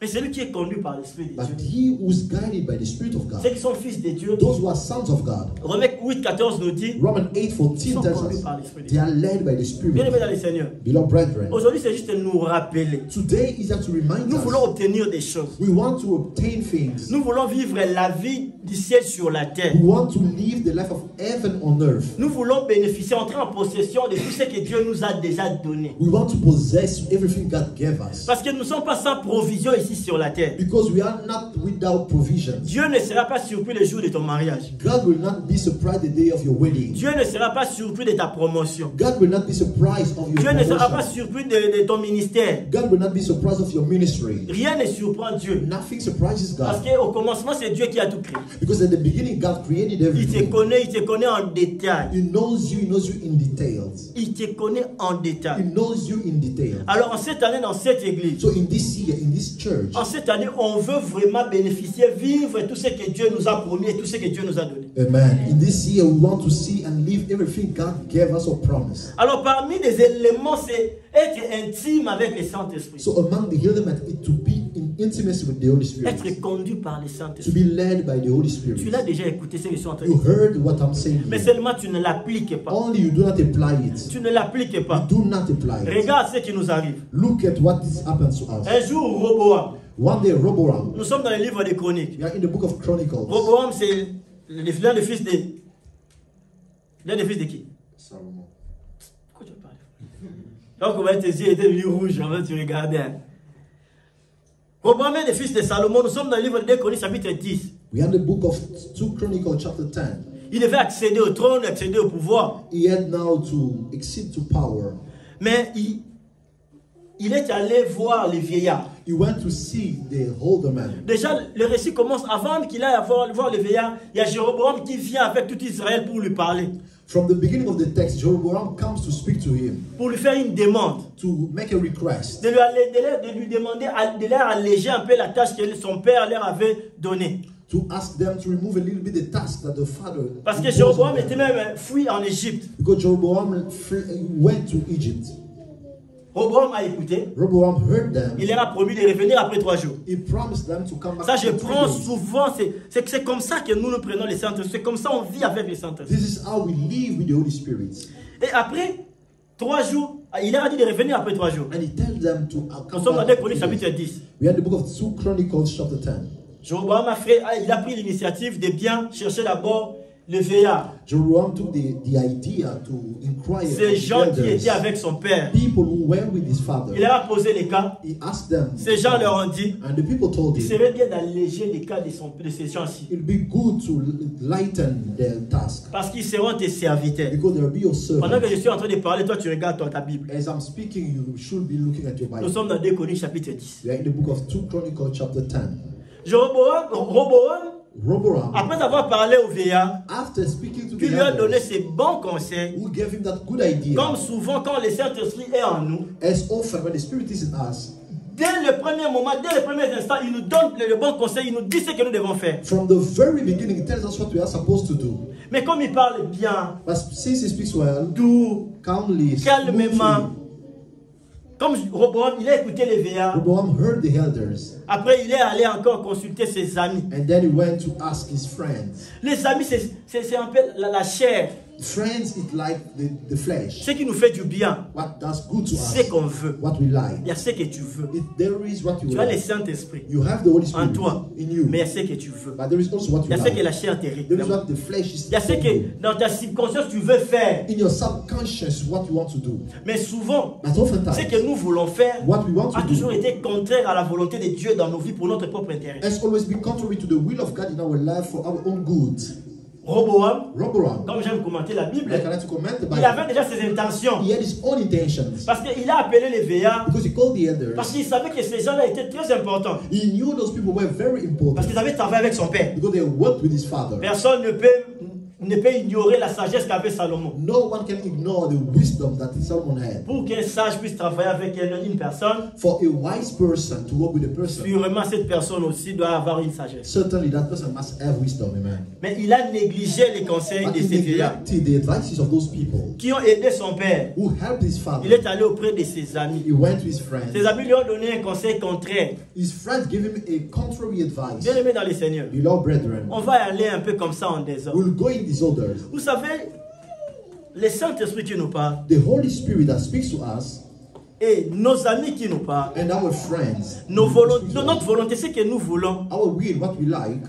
Mais celui qui est conduit par l'Esprit de But Dieu, he who is guided by the Spirit of ceux God, qui sont fils de Dieu, those who are sons of God, Romains 8,14 nous dit, Romans 8:14 sont tells conduits par us l'Esprit de they Dieu. are led by the Bien Spirit. aimés dans les Seigneurs, Beloved brethren, aujourd'hui c'est juste nous rappeler. today is that to remind Nous voulons us obtenir des choses. we want to obtain things. Nous voulons vivre la vie du ciel sur la terre. We want to live the life of heaven on earth. Nous voulons bénéficier, entrer en possession de tout ce que Dieu nous a déjà donné. We want to possess everything God gave us. Parce que nous ne sommes pas sans provision ici sur la terre. Because we are not without provisions. Dieu ne sera pas surpris le jour de ton mariage. God will not be surprised the day of your wedding. Dieu ne sera pas surpris de ta promotion. God will not be surprised of your Dieu ne sera pas promotion. surpris de ton ministère. God will not be surprised of your ministry. Rien ne surprend Dieu. Nothing surprises Parce God. qu'au commencement, c'est Dieu qui a tout créé. Because at the beginning, God created Il te everything. connaît en détail. He knows you in details. Il te connaît en He détail. knows you in detail. Alors en cette année, dans cette église, So in this year, in this church, en cette année, on veut vraiment bénéficier, vivre tout ce que Dieu nous a promis et tout ce que Dieu nous a donné. amen. In this year, we want to see and live everything God gave us or promised. Alors parmi les éléments, c'est être intime avec le Saint-Esprit. So among the elements, it to be in intimacy with the Holy Spirit. Être conduit par les To Saint-Esprit. be led by the Holy Tu Spirit. l'as déjà écouté, ce que je suis en train de You dire. heard what I'm saying Mais here. seulement tu ne l'appliques pas. Only you do not apply it. Tu ne l'appliques pas. You do not apply it. Regarde ce qui nous arrive. Look at what is happens to us. Un jour, Roboam. One day, Rehoboam, Nous sommes dans le livre des Chroniques. we are in the book of Chronicles. Roboam, c'est l'un des fils de... L'un des fils de qui? Solomon. Pourquoi tu parles? Donc, on va tes yeux étaient venus rouges, en fait, tu regardais. Roboam est le fils de Salomon. Nous sommes dans le livre des Chroniques, chapitre 10. We are in the book of 2 Chronicles, chapter 10. Il devait accéder au trône, accéder au pouvoir. He had now to accede to power. Mais il est allé voir les vieillards. He went to see the older man. Déjà, le récit commence avant qu'il aille voir les vieillards. Il y a Jéroboam qui vient avec tout Israël pour lui parler, From the beginning of the text, Jeroboam comes to speak to him, pour lui faire une demande, to make a request, de lui demander, de leur alléger un peu la tâche que son père leur avait donnée. to ask them to remove a little bit the task that the father Parce que imposed Jéroboam on était them. même fui en Égypte. Because Jeroboam went to Egypt. Roboam a écouté. Rehoboam heard them. Il leur a promis de revenir après 3 jours. He promised them to come back. Ça, je after 3 prends days. souvent, c'est comme ça que nous prenons les Saint-Esprit. C'est comme ça on vit avec les Saint-Esprit. This is how we live with the Holy Spirit. Et après 3 jours, il leur a dit de revenir après 3 jours. And he tells them to Nous come sommes dans back. les Chroniques chapitre 10. We are in the book of 2 Chronicles, chapter 10. Jéroboam il a pris l'initiative de bien chercher d'abord le vieillard. Jeroboam took the idea to inquire Ces of gens the qui elders, étaient avec son père. people who were with his father. Il leur a posé les cas. He asked them, Ces gens leur ont dit, and the people told il him, serait bien d'alléger les cas de ces gens-ci. it'll be good to lighten their task, Parce qu'ils seront tes serviteurs. because they'll be your Pendant que je servants. suis en train de parler, toi tu regardes ta Bible. As I'm speaking, you should be looking at your Nous Bible. sommes dans 2 Chroniques chapitre 10. We are in the book of 2 Chronicles, chapter 10. Roboam, Rehoboam, après avoir parlé au vieillard, after speaking to qui the lui a donné elders, ses bons conseils, who gave him that good idea, comme souvent quand le Saint-Esprit est en nous, as often when the Spirit is in us, dès le premier moment, dès les premiers instants, il nous donne le bon conseil, il nous dit ce que nous devons faire. from the very beginning, he tells us what we are supposed to do. Mais comme il parle bien, But since he speaks well, doux, calmly, calmement, smoothly, comme Roboam, il a écouté les vieillards. Rehoboam heard the elders, Après, il est allé encore consulter ses amis. and then he went to ask his friends. Les amis, c'est un peu la chair. Friends, it's like the flesh. Ce qui nous fait du bien, What does good to c'est us, qu'on veut. what we Il like. y a ce que tu veux. There is what you Tu as le like. Saint-Esprit You have the Holy en Spirit toi, in you, mais il y a ce que tu veux. but there is also what Il y you a ce que like. la chair te There is réclame. what the flesh is Il y a ce telling you. que dans ta subconscience tu veux faire. In your subconscious, what you want to do. Mais souvent, But oftentimes, ce que nous voulons faire what we want a to toujours do été contraire à la volonté de Dieu dans nos vies pour notre propre intérêt. has always been contrary to the will of God in our life for our own good. Roboam, Rehoboam, comme j'aime commenter la Bible, like I like to comment the il Bible, avait déjà ses intentions. he had his own intentions Parce qu'il a appelé les veillards. because he called the elders. Parce qu'il savait que ces gens-là étaient très importants. He knew those people were very Parce important qu'ils avaient travaillé avec son père. because they worked with his father. Personne ne peut ignorer la sagesse qu'avait Salomon. No one can ignore the wisdom that Solomon had. Pour qu'un sage puisse travailler avec une personne, For a wise person to work with a person, sûrement cette personne aussi doit avoir une sagesse. certainly that person must have wisdom, amen. Mais il a négligé les conseils But de he ces vieillards neglected the advices of those people qui ont aidé son père. who helped his Il father. est allé auprès de ses amis. He went to his friends. Ses amis lui ont donné un conseil contraire. His friends gave him a contrary advice. Bien aimé dans le Seigneur, Beloved brethren, on va aller un peu comme ça en désordre. we'll go in disorders. Vous savez, le Saint-Esprit qui nous parle The Holy Spirit that speaks to us et nos amis qui nous parlent, and our friends, notre volonté, c'est que nous voulons, our will, what we like,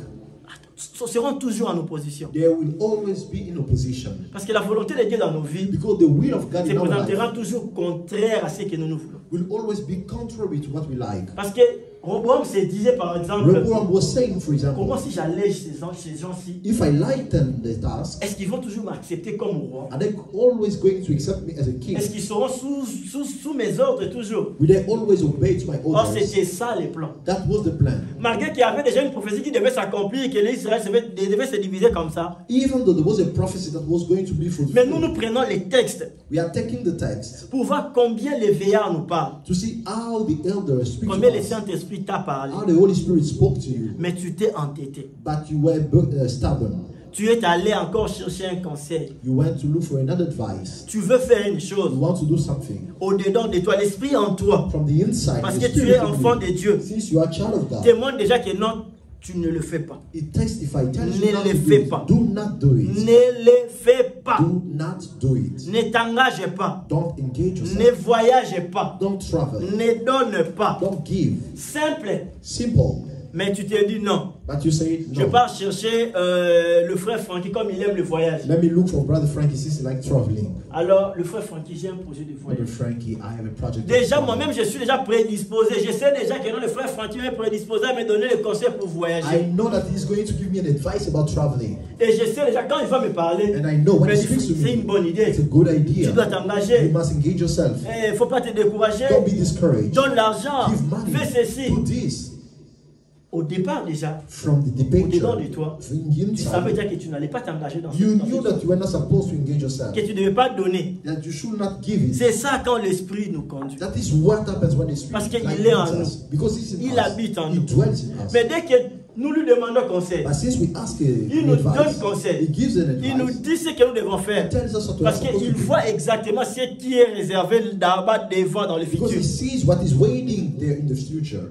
seront toujours en opposition. they will always be in opposition. Parce que la volonté de Dieu dans nos vies Because the will of God se in our life présentera toujours contraire à ce que nous voulons. will always be contrary to what we like. Parce que Roboam se disait par exemple, Rehoboam was saying, for comment example, si j'allège ces gens-ci, if I lighten the task, est-ce qu'ils vont toujours m'accepter comme roi? are they always going to accept me as a king? Est-ce qu'ils seront sous mes ordres toujours? Will they always obey to my Or orders? c'était ça les plans. That was the plan. Malgré qu'il y avait déjà une prophétie qui devait s'accomplir et que l'Israël devait se diviser comme ça. Even though there was a prophecy that was going to be Mais nous fulfilled, prenons les textes we are taking the text pour voir combien les veillards nous parlent. to see how the elders speak Combien to le us, Saint-Esprit t'a parlé. how the Holy Spirit spoke to you, Mais tu t'es entêté. but you were stubborn. Tu es allé encore chercher un conseil. You went to look for another advice. Tu veux faire une You chose. want to do something. Au-dedans de toi, l'esprit en toi. From the inside, Parce the que tu spirit es in enfant you. de Dieu. Since you are a child of God, Témoigne déjà que non, tu ne le fais pas. it testifies. Tells Ne you not le to fais do pas. it. Do not do it. Ne le fais pas. Do not do it. Ne t'engage pas. Don't engage Ne yourself. voyage pas. Don't travel. Ne donne pas. Don't give. Simple. Simple. Mais tu te dis non. But you say Je no. pars chercher le frère Francky comme il aime le voyage. Let me look for Brother Frankie since he likes traveling. Alors, le frère Francky, j'ai un projet de Brother voyage. Frankie, I have a project. Déjà, moi-même, je suis déjà prédisposé. Je sais déjà que non, le frère Francky est prédisposé à me donner le conseil pour I voyager. know that he's going to give me an advice about traveling. Et je sais déjà, quand il va me parler, And I know when he speaks to c'est une me, bonne idée. it's a good Tu idea. dois You t'engager. must engage yourself. Il ne faut pas te décourager. Don't be discouraged. Donne l'argent. Give money. Fais ceci. Do this. Au départ, déjà, From the au-dedans picture, de toi, from the tu savais inside, déjà que tu n'allais pas t'engager dans you ce knew that you were not supposed to engage yourself. que tu ne devais pas donner. That you should not give it. C'est ça quand l'esprit nous conduit. That is what happens when the Spirit Parce qu'il guides est en us. nous. Because he's in Il us. habite en He nous. dwells in us. Mais dès que nous lui demandons conseil, But since we ask il an nous advice, donne conseil. he gives an Il nous advice. dit ce que nous devons faire. He tells us what we are Parce supposed qu'il to do. voit exactement ce qui est réservé d'abord devant dans le Because futur. he sees what is waiting there in the future.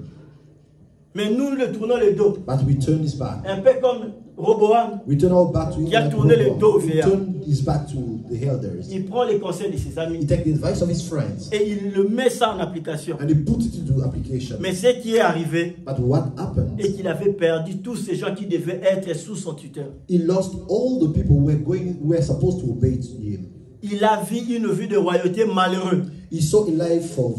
Mais nous le tournons le dos. But we turn his back. Un peu comme Roboam. We turn our back to him. Qui a like tourné le Rehoboam. dos He vers. turned his back to the elders. Il prend les conseils de ses He amis takes the advice of his friends et il le met ça en application. and he puts it into application. Mais ce qui est arrivé, But what happened? et qu'il avait perdu tous ces gens qui devaient être sous son tuteur. He lost all the people who were supposed to obey to him. Il a vu une vie de royauté malheureuse. He saw a life of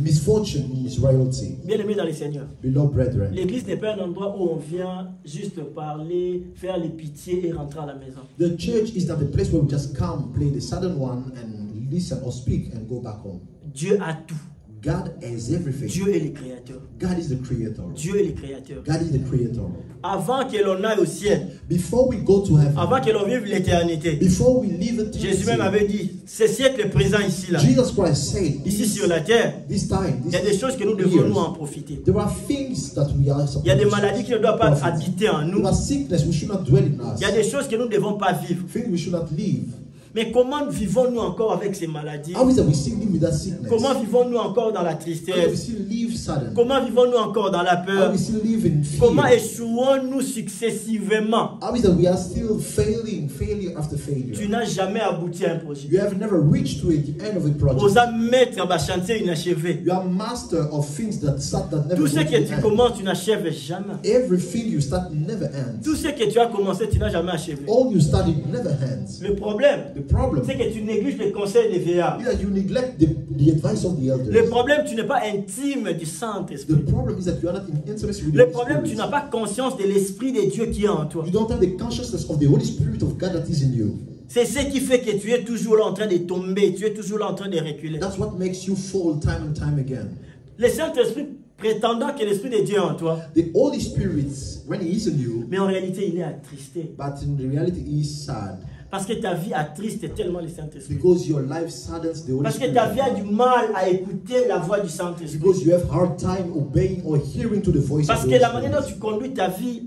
misfortune in his royalty. Bien aimé dans le Seigneur. Beloved brethren, L'église n'est pas un endroit où on vient juste parler, faire les pitiés et rentrer à la maison. the church is not a place where we just come, play the southern one, and listen or speak and go back home. Dieu a tout. God has everything. Dieu est le créateur. God is the creator. Dieu est le créateur. God is the creator. Avant que l'on aille au ciel, Before we go to heaven, avant que l'on vive l'éternité, before we leave Jésus même eternity, avait dit, ce siècle présent ici, là, Jesus Christ said, ici sur la terre, this time, il y a des choses que nous this devons years, nous en profiter. there are things that we are supposed Il y a des to maladies qui ne doivent pas profit. habiter en nous. There are sickness we should not dwell in us. Il y a des choses que nous ne devons pas vivre. Things we should not live. Mais comment vivons-nous encore avec ces maladies? How is that we still live with that sickness? Comment vivons-nous encore dans la How do we tristesse? still live sudden? Comment vivons-nous encore dans la How peur? do we still live in Comment fear? échouons-nous successivement? How is that we are still failing, failure after Tu failure? n'as jamais abouti à un projet. You have never reached to the end of a project. Osa maître en chantier inachevé. You are master of things that start that never Tout go ce to que the tu end. commences, tu n'achèves jamais. Everything you start never ends. Tout ce que tu as commencé, tu n'as jamais achevé. All you started never ends. Le problème, The problem c'est que tu négliges les conseils des vieillards. is that you neglect the advice of the Le elders. problème, tu n'es pas intime du The Saint-Esprit. problem is that you are not in intimacy with the Le Holy problème, tu Spirit. n'as pas conscience de l'Esprit de Dieu qui est en toi. You don't have the consciousness of the Holy Spirit of God that is in you. C'est ce qui fait que tu es toujours là en train de tomber, tu es toujours là en train de reculer. That's what makes you fall time and time again. Le Saint-Esprit prétendant que l'Esprit de Dieu est en toi, The Holy Spirit, when He is in you, mais en réalité, il est attristé. but in the reality, He is sad. Parce que ta vie attriste tellement le Saint-Esprit. Because your life saddens the Holy Parce que Spirit. ta vie a du mal à écouter la voix du Saint-Esprit. Because you have hard time obeying or hearing to the voice Parce of the que Holy la manière dont Spirit. tu conduis ta vie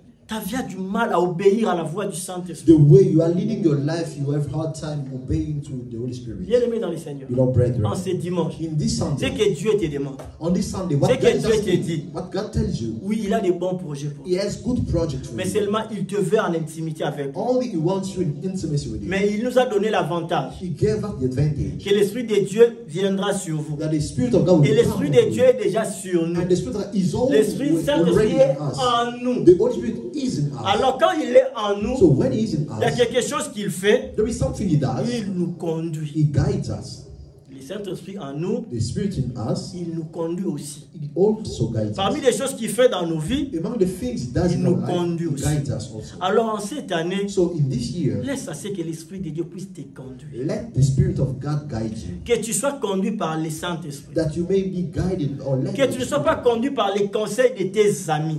a du mal à obéir à la voix du Saint-Esprit. The way you are leading your life, you have hard time obeying to the Holy Spirit. Bien aimé dans le Seigneur. Beloved brethren, En ce dimanche, in this c'est Sunday, que Dieu te demande. on this Sunday, what C'est que God Dieu just te dit. did, what God tells you, Oui, il a des bons projets pour toi. He has good project for Mais you. seulement il te veut en intimité avec toi. Only He wants you in intimacy with Him. Mais il nous a donné l'avantage He gave us the advantage que l'Esprit de Dieu viendra sur vous. that the Spirit of God will Et l'Esprit come de Dieu est déjà sur nous. and the Spirit of God is L'Esprit already Saint-Esprit est in us. en nous. The Holy Spirit is in us. Alors quand il est en nous, So when He is in il y a us, quelque chose qu'il fait, there is something He does. il nous conduit. He guides us. Le Saint-Esprit en nous, The Spirit in us, il nous conduit aussi. He also guides Parmi us. les choses qu'il fait dans nos vies, Among the things He does il in our nous life, conduit He aussi. guides us also. Alors en cette année, So in this year, laisse à ce que l'Esprit de Dieu puisse te conduire. let the Spirit of God guide you. Que tu sois conduit par le Saint-Esprit. That you may be guided or let Que tu ne sois pas conduit par les conseils de tes amis.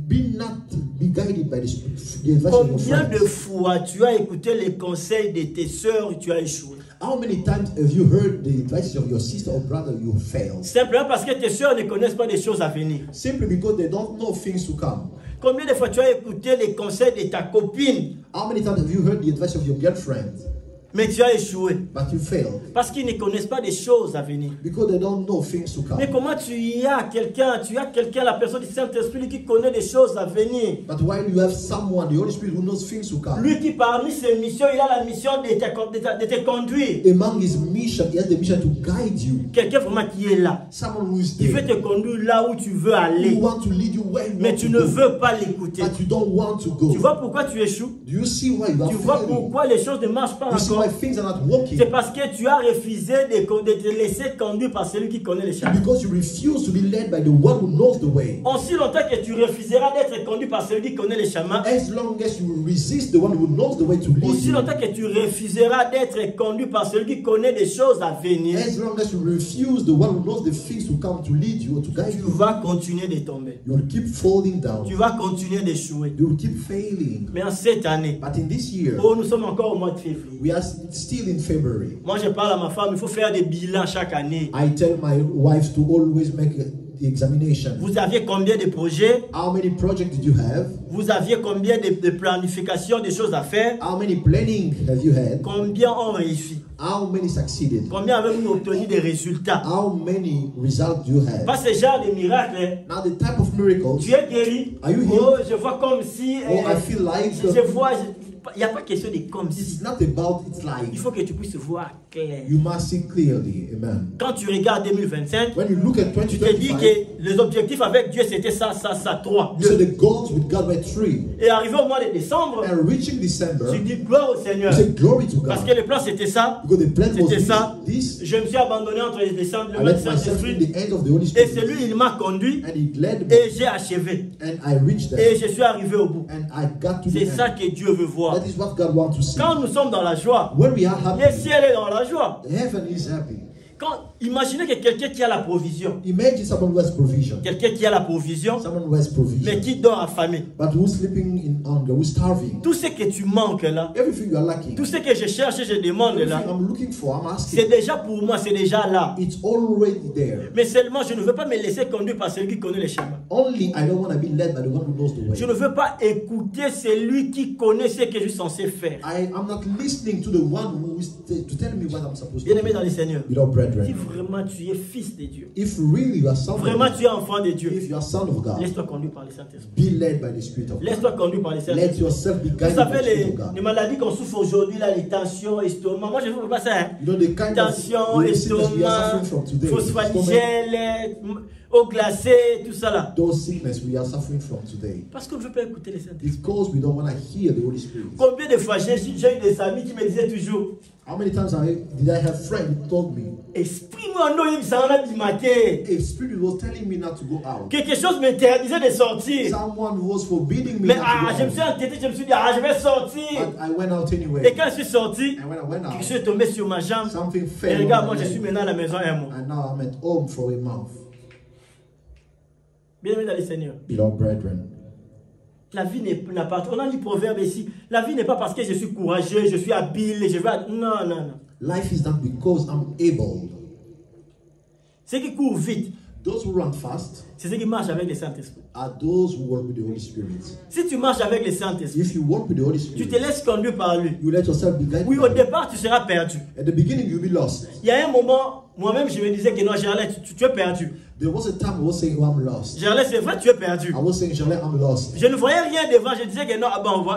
be not be guided by the advice of your Combien de friends. fois tu as écouté les conseils de tes sœurs et tu as échoué? How many times have you heard the advice of your sister or brother, you failed? Simplement parce que tes sœurs ne connaissent pas des choses à venir. Simply because they don't know things to come. Combien de fois tu as écouté les conseils de ta copine, How many times have you heard the advice of your girlfriend, mais tu as échoué? but you failed? Parce qu'ils ne connaissent pas des choses à venir. Because they don't know things to Mais come. comment tu as quelqu'un, la personne du Saint-Esprit qui connaît des choses à venir. But while you have someone, the Holy Spirit, who knows things to come, Lui qui parmi ses missions, il a la mission de te conduire. among his mission, he has the mission to guide you. Quelqu'un vraiment qui est là. Someone who is Il veut there, te conduire là où tu veux who aller. want to lead you where you Mais want tu to ne go, veux pas l'écouter. but you don't want to go. Tu vois pourquoi tu échoues? Do you see why you are Tu vois failing? pourquoi les choses ne marchent pas You see encore? why things are not working? C'est parce que tu as refusé de te laisser conduire par celui qui connaît les chemins. Because you refuse to be led by the one who knows the way. Aussi longtemps que tu refuseras d'être conduit par celui qui connaît les chemins, As long as you resist the one who knows the way to lead aussi you, longtemps que tu refuseras d'être conduit par celui qui connaît des choses à venir, as long as you refuse the one who knows the things to come to lead you or to guide tu you, vas continuer de tomber. you will keep falling down. Tu vas continuer d'échouer. You will keep failing. Mais en cette année, But in this year, oh, nous sommes encore au mois de février. we are still in February. Moi, je parle à ma femme, il faut faire des bilans chaque année. I tell my wife to always make the examination. Vous aviez combien de projets? How many projects did you have? Vous aviez combien de planification, de choses à faire? How many planning have you had? Combien ont réussi? How many succeeded? Combien avez-vous obtenu des résultats? How many results do you have? Pas ce genre de miracle. Hein. Now the type of miracles. Tu es guéri. Are you healed? Oh, je vois comme si. Oh, I feel like. Je vois. Il n'y a pas question de comme si. It's not about it's Il like. faut que tu puisses voir clair. You must see clearly. Amen. Quand tu regardes 2025, When you look at tu te dis 2025, que les objectifs avec Dieu c'était ça, 3. so the goals with God were 3. Et arrivé au mois de décembre, And reaching December, tu dis gloire au Seigneur. you say glory to Parce que God. le plan c'était ça. Because the plan was C'était ça. this. Je me suis abandonné entre les descendants I le let myself in Saint-Esprit. the hands of the Holy Et Spirit. c'est lui, il m'a conduit. And He led me. Et j'ai achevé. And I reached Et there. je suis arrivé au bout. And I got to the C'est ça end. que Dieu veut voir. That is what God wants to see. Quand nous sommes dans la joie, When we are le happy, ciel est dans la joie. heaven is happy. Imaginez que quelqu'un qui a la provision, Imagine someone who has provision. quelqu'un qui a la provision, Someone who has mais provision. qui dort affamé. But who's sleeping in hunger, who's starving. Tout ce que tu manques là, Everything you are lacking. tout ce que je cherche et je demande Everything là, I'm looking for, I'm c'est asking. déjà pour moi, c'est déjà là. It's already there. Mais seulement, je ne veux pas me laisser conduire par celui qui connaît les chemins. Only I don't want to be led by the one who knows the way. Je ne veux pas écouter celui qui connaît ce que je suis censé faire. I'm not listening to the one who is to tell me what I'm supposed to Bien aimé do. dans le Seigneur, Beloved si brethren, vraiment tu es fils de Dieu, if really you are son of vraiment God, tu es enfant de Dieu, if you are son of God, laisse-toi conduire par le Saint-Esprit. be led by the Spirit of God. Laisse-toi conduire par le Let Saint-Esprit. yourself be Vous guided by savez, the Spirit les of God. maladies qu'on souffre aujourd'hui, là, les tensions, estomac. Moi, je ne veux pas ça. Hein. You know the kind Tension, of sickness we are estomac, suffering from today. phosphaligel, eau glacée, tout ça là. Those sickness we are suffering from today. Parce qu'on ne veut pas écouter le Saint-Esprit. Because we don't want to hear the Holy Spirit. Combien de fois j'ai eu des amis qui me disaient toujours, How many times did I have friends who told me, exprime-moi un nom, ça en a du matin. a spirit was telling me not to go out. Quelque chose m'interdisait de sortir. Someone was forbidding me Mais not je me to suis go out. entêté, je me suis dit, je vais sortir. But I went out Et anyway. quand je suis sorti, And when I went je out, suis tombé sur ma jambe. something Et fell. regarde, on moi my je suis leg. maintenant à la maison un mois. And now I'm at home for a month. Bien aimé dans le Seigneur. Beloved brethren, La vie n'a pas. On a dit proverbe ici. La vie n'est pas parce que je suis courageux, je suis habile, je vais. Non, non, non. life is not because I'm able. Ceux qui courent vite, Those who run fast c'est ceux qui marchent avec le Saint-Esprit. are those who work with the Holy Spirit. Si tu marches avec le Saint-Esprit, If you work with the Holy tu te Spirit, laisses conduire par lui. you let yourself be guided. Oui, by au Him. départ, tu seras perdu. At the beginning, you'll be lost. Il y a un moment, moi-même, je me disais que non, Gerlais, tu es perdu. There was a time I was saying, oh, I'm lost. Gerlais, c'est vrai, tu es perdu. I was saying, Charlotte, I'm lost. Je ne voyais rien devant, je disais que non,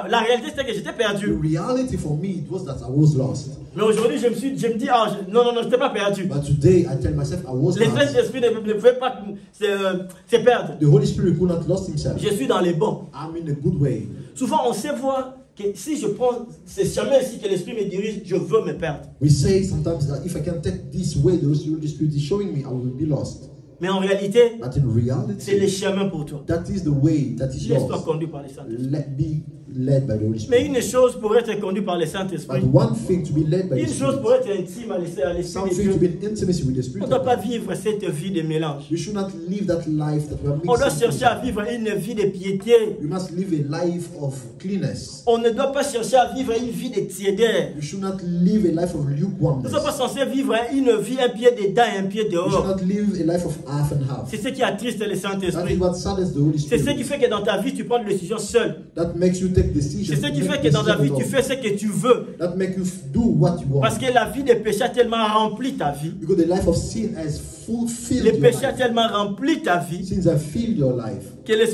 la réalité c'était que j'étais The perdu. reality for me it was that I was lost. Mais aujourd'hui, je me dis, non, non, non, je n'étais pas perdu. But today, I tell myself I was Le lost. Saint-Esprit ne pouvait pas se perdre. The Holy Spirit could not lost himself. Je suis dans les bons. I'm in a good way. Souvent, on sait voir que si je prends ce chemin ici que l'Esprit me dirige, je veux me perdre. We say sometimes that if I can take this way, the Holy Spirit is showing me, I will be lost. Mais en réalité, But in c'est le reality, chemin pour toi. that is the way that is Laisse-toi yours. conduire par le Saint-Esprit. Be led by the Holy Mais Spirit. une chose pour être conduit par le Saint-Esprit, But one thing to be led by une the chose pour Spirit, être intime à l'Esprit something de to Dieu, be in intimacy with the on Spirit ne doit of pas God. vivre cette vie de mélange. You should not live that life that we are On doit mixing chercher à things. vivre une vie de piété. You must live a life of cleanness. On ne doit pas chercher à vivre une vie de tiédeur. You should not live a life of Nous ne lukewarmness. sommes pas censés vivre une vie un pied dedans et un pied You should dehors. not live a life of half and half. C'est ce qui attriste le That is Saint-Esprit. what saddens the Holy C'est ce qui Spirit. fait que dans ta vie, tu prends des décisions seul. That makes you take decisions. C'est ce qui make fait que dans ta vie, decisions tu fais ce que tu veux. that make you do what you want. Parce que la vie des péchés a tellement rempli ta vie. Because the life of sin has fulfilled Les your péchés a life. tellement rempli ta vie Sins have filled your life. que le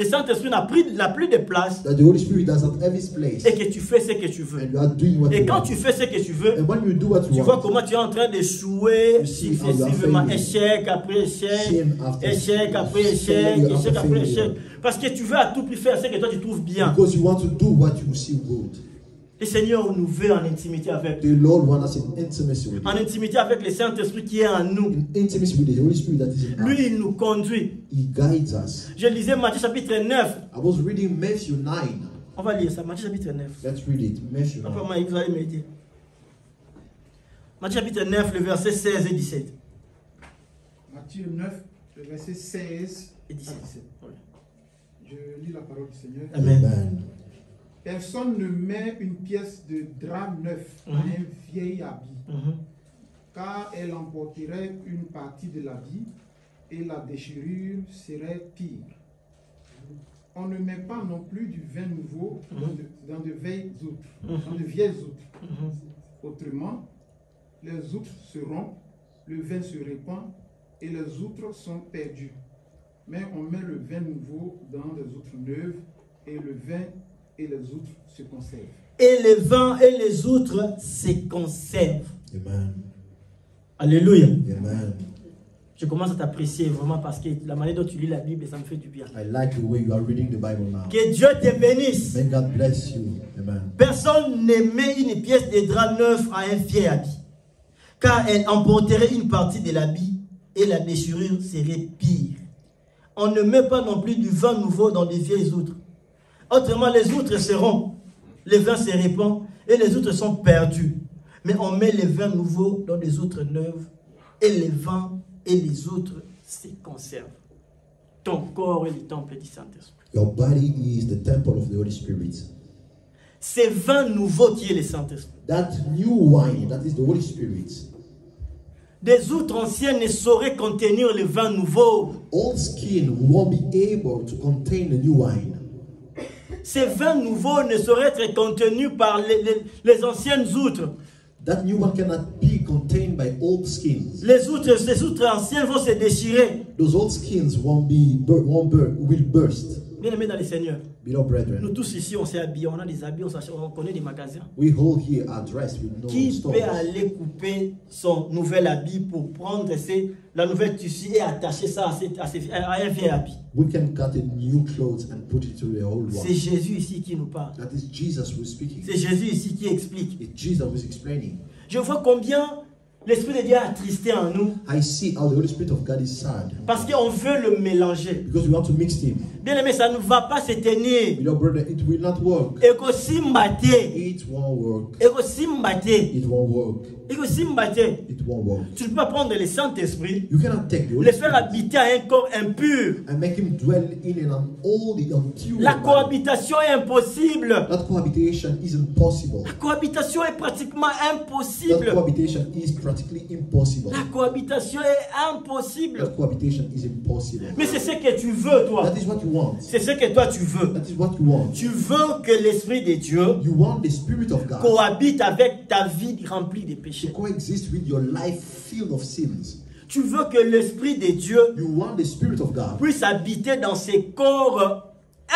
Saint-Esprit n'a plus de place That the Holy Spirit does not have his place. et que tu fais ce que tu veux. And you are doing what Et you quand want. tu fais ce que tu veux, And when you do what tu you vois want, comment tu es en train d'échouer You see how you are successivement, failing. échec après échec, Shame after échec après échec, failure échec after après failure. échec. Parce que tu veux à tout prix faire ce que toi tu trouves bien. because you want to do what you see good. Le Seigneur nous veut en intimité avec lui. The Lord wants us in intimacy with En Him. intimité avec le Saint-Esprit qui est en nous. In intimacy with the Holy Spirit that is in us. Lui, il nous conduit. He guides us. Je lisais Matthieu chapitre 9. I was reading Matthew 9. On va lire ça, Matthieu chapitre 9. Let's read it. Matthew 9. Après, vous allez m'aider. Matthieu chapitre 9, le verset 16 et 17. Matthieu 9, le verset 16 Et à 17. 17. Oui. Je lis la parole du Seigneur. Amen. Amen. Personne ne met une pièce de drap neuf à Mhm. un vieil habit, Mhm. car elle emporterait une partie de l'habit et la déchirure serait pire. On ne met pas non plus du vin nouveau dans de vieilles outres. Dans de vieilles outres. Mhm. Autrement, les outres se rompent, le vin se répand et les outres sont perdues. Mais on met le vin nouveau dans des outres neuves et le vin et les outres se conservent. Et les vins et les outres se conservent. Amen. Alléluia. Amen. Je commence à t'apprécier vraiment parce que la manière dont tu lis la Bible, ça me fait du bien. I like the way you are reading the Bible now. Que Dieu te bénisse. May God bless you. Amen. Personne ne met une pièce de drap neuf à un vieil habit, car elle emporterait une partie de l'habit et la déchirure serait pire. On ne met pas non plus du vin nouveau dans des vieilles outres. Autrement, les outres se rompent, le vin se répand et les outres sont perdues. Mais on met les vins nouveaux dans des outres neuves et les vins et les outres se conservent. Ton corps est le temple du Saint-Esprit. Your body is the temple of the Holy Spirit. C'est vin nouveau qui est le Saint-Esprit. That new wine, that is the Holy Spirit. Des outres anciennes ne sauraient contenir le vin nouveau. Old skin won't be able to contain the new wine. Ces vins nouveaux ne sauraient être contenus par les anciennes outres. That new one cannot be contained by old skins. Ces outres anciennes vont se déchirer. Those old skins will burst. Bien aimé dans le Seigneur, Beloved brethren, nous tous ici, on s'est habillés, on a des habits, on connaît des magasins. we all here are dressed with no Qui stores. peut aller couper son nouvel habit pour prendre la nouvelle tissu et attacher ça à un vieil habit? We can cut in new clothes and put it to the old C'est one. Jésus ici qui nous parle. That is Jesus who's speaking. C'est Jésus ici qui explique. It's Jesus who's explaining. Je vois combien l'Esprit de Dieu est attristé en nous I see how the Holy Spirit of God is sad. parce qu'on veut le mélanger. Because we want to mix him. Bien aimé, ça ne va pas se tenir. Beloved brother, it will not work. Ekosimbate. It won't work. Ekosimbate. It won't work. Ekosimbate. It won't work. Tu ne peux pas prendre le Saint-Esprit, You cannot take the Holy le faire Spirit habiter à un corps impur. and make him dwell in an old, impure La body. cohabitation est impossible. That cohabitation is impossible. La cohabitation est pratiquement That impossible. cohabitation is practically impossible. La cohabitation est impossible. That cohabitation is impossible. Mais c'est ce que tu veux, toi. That is what you want. C'est ce que toi tu veux. That is what you want. Tu veux que l'Esprit de Dieu You want the Spirit of God cohabite avec ta vie remplie de to péchés. coexist with your life filled of sins. Tu veux que l'Esprit de Dieu You want the Spirit of God puisse habiter dans ces corps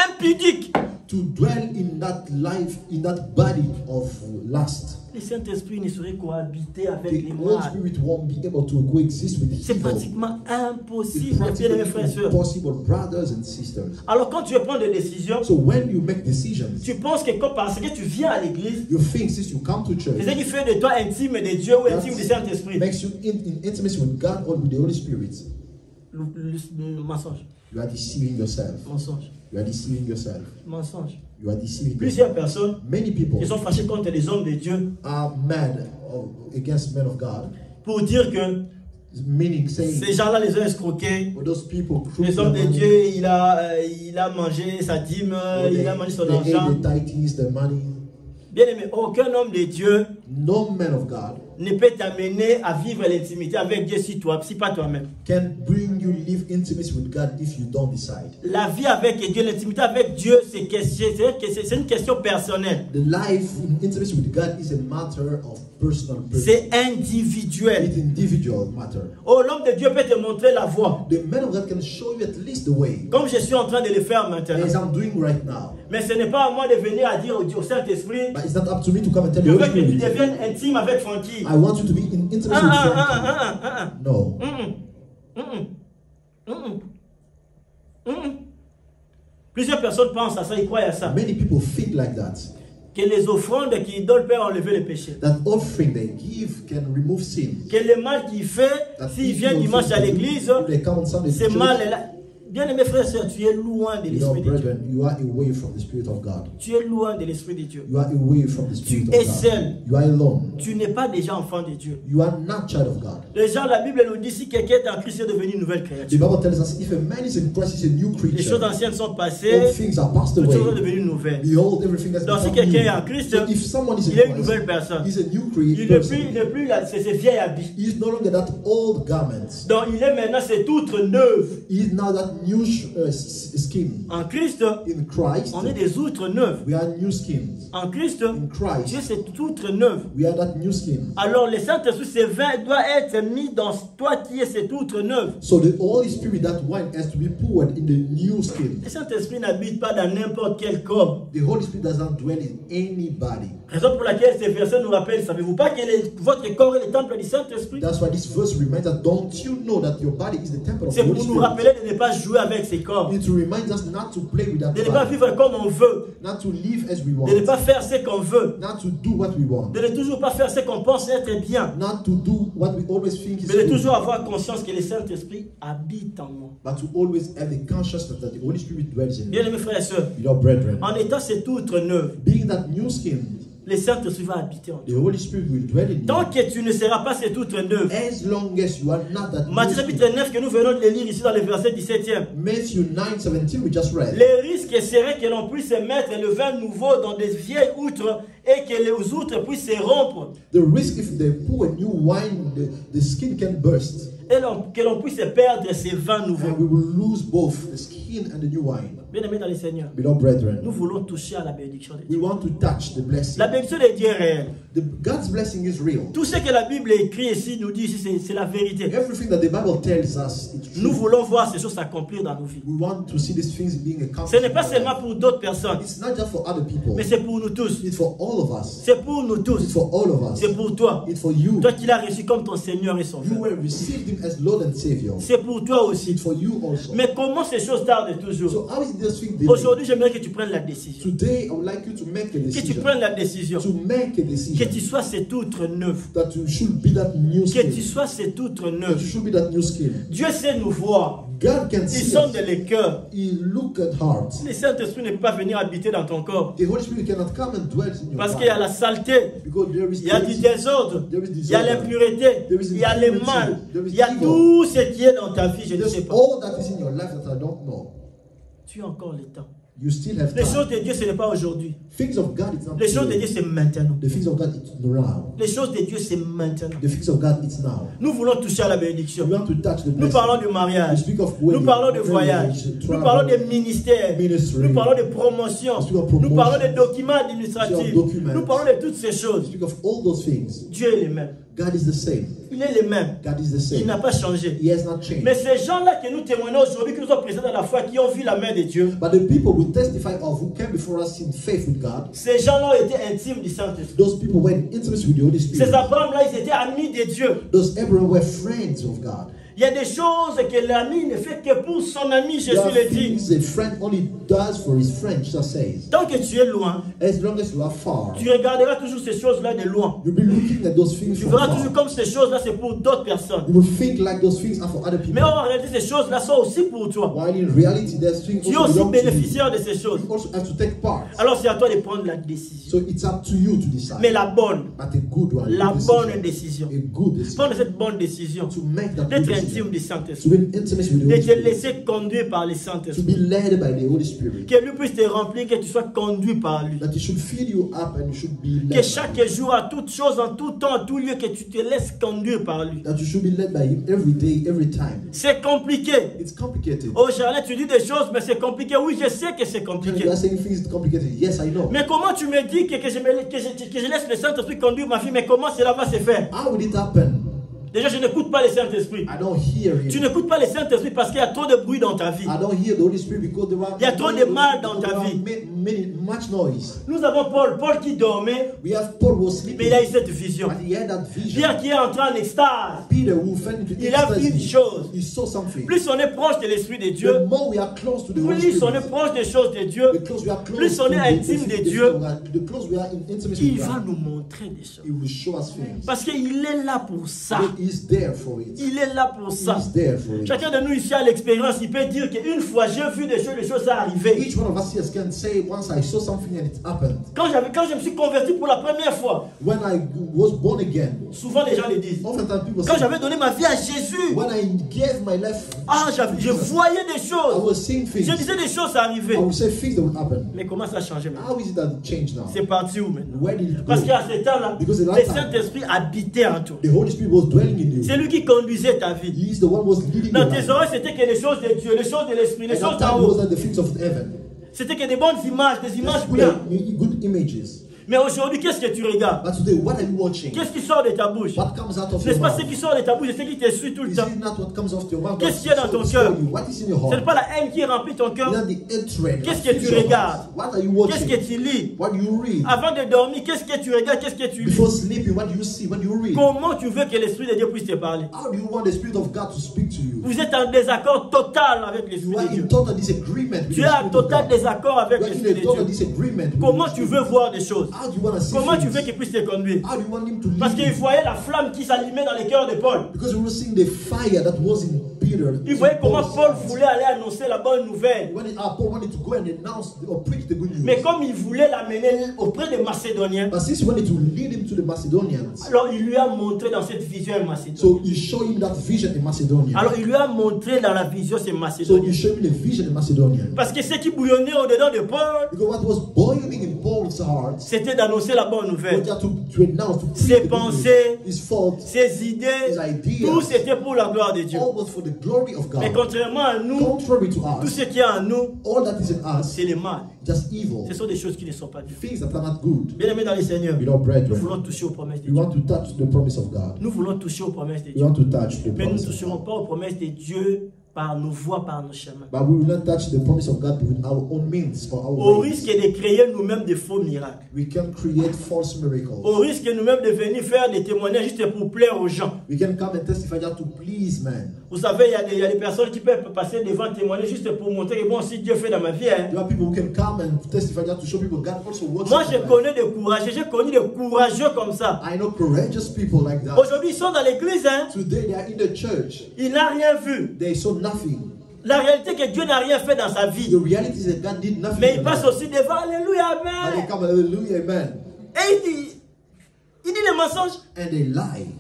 impudiques. to dwell in that life, in that body of lust. Le Saint-Esprit ne saurait cohabiter avec The les Holy mal. Spirit won't be able to coexist with C'est evil. pratiquement It's impossible, bien practically mes frères et sœurs. impossible, brothers and sisters. Alors quand tu veux prendre des décisions, So when you make decisions, tu penses que parce que tu viens à l'église, you think since you come to church, c'est ce qui fait de toi intime de Dieu ou intime du Saint-Esprit. makes you in intimacy with God or with the Holy Spirit. Le mensonge, You are deceiving yourself. mensonge, You are deceiving yourself. mensonge. You are deceiving them. Plusieurs personnes Many people qui sont fâchées contre les hommes de Dieu are mad against men of God, pour dire que meaning saying, ces gens-là les ont escroqués. for those people, Les hommes de Dieu, il a mangé sa dîme, il a mangé son argent. the tithes, the money. Bien aimé, aucun homme de Dieu No man of God ne peut t'amener à vivre l'intimité avec Dieu si pas toi-même. can bring you live intimacy with God if you don't decide. La vie avec Dieu, l'intimité avec Dieu, c'est une question personnelle. The life in intimacy with God is a matter of personal purpose. C'est individuel. It's individual matter. Oh, l'homme de Dieu peut te montrer la voie, The man of God can show you at least the way, comme je suis en train de le faire maintenant. as I'm doing right now. Mais ce n'est pas à moi de venir à dire au Saint-Esprit, But it's not up to me to come and tell je you, veux Holy que tu Spirit, deviennes intime avec Francky. I want you to be in intimacy with Frankie. No. Plusieurs personnes pensent à ça, ils croient à ça. Many people think like that. Que les offrandes qui donnent peuvent enlever les péchés. That offering they give can remove sin. Que le mal qu'il fait, That s'il if vient you dimanche à offend l'église, if they come on Sunday to c'est church, mal là. Bien aimé frère et soeur, tu es loin de you know, l'Esprit de Dieu. brethren, you are away from the Spirit of God. Tu es loin de l'Esprit de Dieu. You are away from the Spirit Tu of es God. seul. You are alone. Tu n'es pas déjà enfant de Dieu. You are not child of God. Les gens, la Bible nous dit, si quelqu'un est en Christ, il est devenu une nouvelle The créature. Bible tells us if a man is in Christ, he's a new Les choses creature. anciennes sont All passées, things are passed toutes choses sont away. devenues nouvelles. Behold, everything has Donc si become quelqu'un est en new. Christ, So if someone is in il est une nouvelle Christ, personne. he's a new Il person. n'est plus c'est ses vieilles habits. He is no longer that old garment. Donc il est maintenant, c'est toute neuve. He is now that new skin. En Christ, In Christ, on est des outres neuves. we are new skins. En Christ, In Christ, Dieu c'est toute neuve. we are that new skin. Alors le Saint-Esprit, ce vin doit être mis dans toi qui es cette outre neuve. So the Holy Spirit, that wine has to be poured in the new skin. Le Saint-Esprit n'habite pas dans n'importe quel corps. The Holy Spirit does not dwell in anybody. Raison pour laquelle ces versets nous rappellent, savez-vous pas que votre corps est le temple du Saint-Esprit? That's why this verse reminds us, don't you know that your body is the temple of the C'est Holy pour nous Spirit? rappeler de ne pas jouer avec ces corps. It reminds us not to play with that De ne pas body, vivre comme on veut. not to live as we De ne want, pas faire ce qu'on veut. not to do what we want, De ne toujours pas faire ce qu'on pense être bien. not to do what we always think is Mais de good, toujours avoir conscience que le Saint-Esprit habite en moi. but to always have the consciousness that the Holy Spirit dwells in Bien you. aimés frères et sœurs, Your brethren, en étant cette outre neuve, being that new skin, le Saint-Esprit va habiter en toi. the Holy Spirit will dwell in Tant you. que tu ne seras pas cette outre neuve. As long as you are not that new Matthieu skin. chapitre 9 que nous venons de le lire ici dans le verset 17e. Matthew 9:17 we just read. Le risque serait que l'on puisse mettre le vin nouveau dans des vieilles outres et que les outres puissent se rompre. The risk if they pour a new wine, the skin can burst. Et que l'on puisse perdre ces vins And nouveaux. we will lose both the skin and the new wine. Bien aimés dans le Seigneur, Beloved brethren, nous voulons toucher à la bénédiction de we Dieu. want to touch the blessing. La bénédiction de Dieu est réelle. God's blessing is real. Tout ce que la Bible écrit ici, nous dit ici, c'est la vérité. Everything that the Bible tells us, it's Nous true. voulons voir ces choses s'accomplir dans nos vies. We want to see these things being Ce accomplished. n'est pas in our seulement life. pour d'autres personnes, It's not just for other people. mais c'est pour nous tous. It's for all of us. C'est pour nous It's tous. for all of us. C'est pour toi. It's for you. Toi qui l'as reçu comme ton Seigneur et son You Père. will receive Him as Lord and Savior. C'est pour toi aussi. It's for you also. Mais comment ces choses tardent toujours? So how is this thing delayed? Aujourd'hui, j'aimerais que tu prennes la décision. Today, I would like you to make a Que tu decision. prennes la décision. To make a Que decision. tu sois cette outre neuve. That you should be that new Que skin. tu sois cette outre That you neuve. should be that new skin. Dieu sait nous voir. God can Il see sonde us. les cœurs. He look at hearts. Le Saint-Esprit ne peut pas venir habiter dans ton corps. The Holy Spirit cannot come and dwell in your Parce qu'il y a body. la saleté. Because there is Il y a du dirty. désordre. Il y a l'impureté. Il y a le mal. Il y a tout ce qui est dans ta vie, je ne sais There's pas. all that is in your life that I don't know. Tu as encore le temps. You still have Les time. choses de Dieu, ce n'est pas aujourd'hui. Things of God, it's not Les choses de today. Dieu, c'est maintenant. The things of God, it's now. Les choses de Dieu, c'est maintenant. The things of God, it's now. Nous voulons toucher à la bénédiction. We want to touch the Nous blessing. parlons du mariage. We speak of Nous wedding, parlons de marriage, voyage. Nous travel, parlons des ministères. ministry. Nous parlons de promotion. We speak of Nous promotion. parlons des documents We administratifs. speak of documents. Nous parlons de toutes ces We choses. speak of all those things. Dieu est le même. God is the same. Il est le même. God is the Il same. n'a pas changé. He has not changed. Mais ces gens-là que nous témoignons aujourd'hui, qui nous ont présentés dans la foi, qui ont vu la main de Dieu, But the people we testify of who came before us in faith with God, ces gens-là ont été intimes du Saint-Esprit. those people were in intimacy with the Holy Ces Spirit. Abraham-là, ils étaient amis de Dieu. Those Abraham were friends of God. Il y a des choses que l'ami ne fait que pour son ami, Jésus There are le dit. things a friend only does for his friend, Jesus says. Tant que tu es loin, As long as you are far, tu regarderas toujours ces choses-là de loin. you'll be looking at those things Tu from verras far. toujours comme ces choses-là, c'est pour d'autres personnes. You will think like those things are for other Mais people. en réalité, ces choses-là sont aussi pour toi. While in reality, there's things Tu es also aussi belong to you. bénéficiaire de ces choses. You also have to take part. Alors c'est à toi de prendre la décision. So it's up to you to decide. Mais la bonne, But a good one. la a good bonne decision. décision. A good decision. Prendre cette bonne décision To make that good d'être decision. intime du To Saint-Esprit. be in intimacy with the De Holy te Spirit. laisser conduire par le To Saint-Esprit. be led by the Holy Spirit. Que lui puisse te remplir, que tu sois conduit par lui. That He should fill you up and you should be led. Que chaque jour, à toute chose, en tout temps, en tout lieu, que tu te laisses conduire par lui. That you should be led by Him every day, every time. C'est compliqué. It's complicated. Au jardin, tu dis des choses, mais c'est compliqué. Oui, je sais que c'est compliqué. You are saying things complicated. Yes, I know. Mais comment tu me dis que je laisse le Saint-Esprit conduire ma vie, mais comment cela va se faire? How would it happen? Déjà, je n'écoute pas le Saint-Esprit. I don't hear Him. Tu n'écoutes pas le Saint-Esprit parce qu'il y a trop de bruit dans ta vie. I don't hear the Holy Spirit because there are Il y a trop de mal dans ta vie. Much noise. Nous avons Paul qui dormait, We have Paul was mais sleeping, il a eu cette vision. but he had that vision. Pierre qui est entré en extase. Peter who fell into Il a vu une ecstasy. chose. He saw something. Plus on est proche de l'Esprit de Dieu, The more we are close to the Holy plus on est Spirit, proche des choses de Dieu, the closer we are close plus to on est the intime de the Dieu, the closer we are in intimacy il with va God. nous montrer des choses. He will show us things. Parce qu'il est là pour ça. He is there for it. Il est là pour He ça. is there for it. Chacun de nous ici a l'expérience, il peut dire qu'une fois j'ai vu des choses arriver. Each one of us here can say, once I saw something and it happened. Quand je me suis converti pour la première fois, When I was born again, souvent les gens le disent. oftentimes people Quand say, j'avais donné ma vie à Jésus, when I gave my life, je voyais des I choses. was seeing Je things. disais des choses arriver. I would say things that would happen. Mais comment ça a changé maintenant? How is it that it changed now? C'est parti où maintenant? Where did it go? Parce qu'à ce temps-là, Because at le that time, Saint-Esprit habitait en toi. the Holy Spirit was dwelling in you. C'est lui qui conduisait ta vie. He is the one who was leading Dans your tes life. oreilles, c'était que les choses de Dieu, les choses de l'Esprit, les At choses that d'en time, it was haut. like the things of heaven. C'était que des bonnes images, des images Just bien. good images. Mais aujourd'hui, qu'est-ce que tu regardes? But today, what are you watching? Qu'est-ce qui sort de ta bouche? What comes out of N'est-ce your pas ce mouth? qui sort de ta bouche, c'est ce qui te suit tout le Is temps. it not what comes off your mouth? Qu'est-ce qu'il y a dans ton That's cœur? for you. What is in your Ce n'est heart? pas la haine qui remplit ton cœur. Not the hatred. Qu'est-ce that que fills tu your regardes? heart. What are you Qu'est-ce watching? que tu lis? What do you read? Avant de dormir, qu'est-ce que tu regardes? Qu'est-ce que tu lis? Before sleeping, what do you see? What do you read? Comment tu veux que l'Esprit de Dieu puisse te parler? How do you want the Spirit of God to speak to you? Vous êtes en désaccord total avec You l'Esprit are de Dieu. in total disagreement with Tu the es en Spirit of total God. désaccord avec You are l'Esprit in de a total Dieu. disagreement. with Comment the tu Spirit. veux voir des choses? How do you want to see Comment tu things? veux qu'il puisse te conduire? How do you want him to lead Parce qu'il you? voyait la flamme qui s'allumait dans le cœur de Paul. Because we were seeing the fire that was in Peter. Il voyait comment Paul voulait aller annoncer la bonne nouvelle. Paul wanted to go and announce or preach the good news. Mais comme il voulait l'amener auprès des Macédoniens, But since he wanted to lead him to the Macedonians, alors il lui a montré dans cette vision un Macédonien. so he showed him that vision in Macedonia. Alors il lui a montré dans la vision ces So Macédoniens. he showed him the vision in Macedonia. Parce que ce qui bouillonnait au-dedans de Paul, Because what was boiling in Paul's heart c'était d'annoncer la bonne was nouvelle. just to announce, to preach Ses the good news. pensées, His thoughts, ses idées, his ideas, tout c'était pour la gloire de Dieu. all was for the glory of Mais God. contrairement à nous, Contrary to tout us, ce qui est en nous, all that is in us, c'est le mal. just evil, Ce sont des choses qui ne sont pas Dieu. things that are not good. Bien aimés dans les Seigneurs, Beloved nous brethren, voulons toucher aux promesses de we Dieu. want to touch the promise of God. Nous voulons toucher aux promesses de We Dieu. want to touch the Mais nous ne promise of toucherons God. pas aux promesses de Dieu par nos voies, par nos chemins. But we will not touch the promise of God with our own means or our Au ways. risque de créer nous-mêmes des faux miracles. We can create false miracles. Au risque nous-mêmes de venir faire des témoignages juste pour plaire aux gens. We can come and testify just to please man. Vous savez, il y a des personnes qui peuvent passer devant témoigner juste pour montrer que bon, si Dieu fait dans ma vie. Hein. There are people who can come and testify just to show people God also works. Moi, in je their life. connais des courageux. J'ai connu des courageux comme ça. I know courageous people like that. Aujourd'hui, ils sont dans l'église. Hein. Today they are in the church. Ils n'ont rien vu. They saw nothing. La réalité est que Dieu n'a rien fait dans sa vie. The reality is that God did nothing. Mais in il their passe life. aussi devant. Alléluia, But they Amen. come, hallelujah, amen. Et il dit les mensonges. And they lie.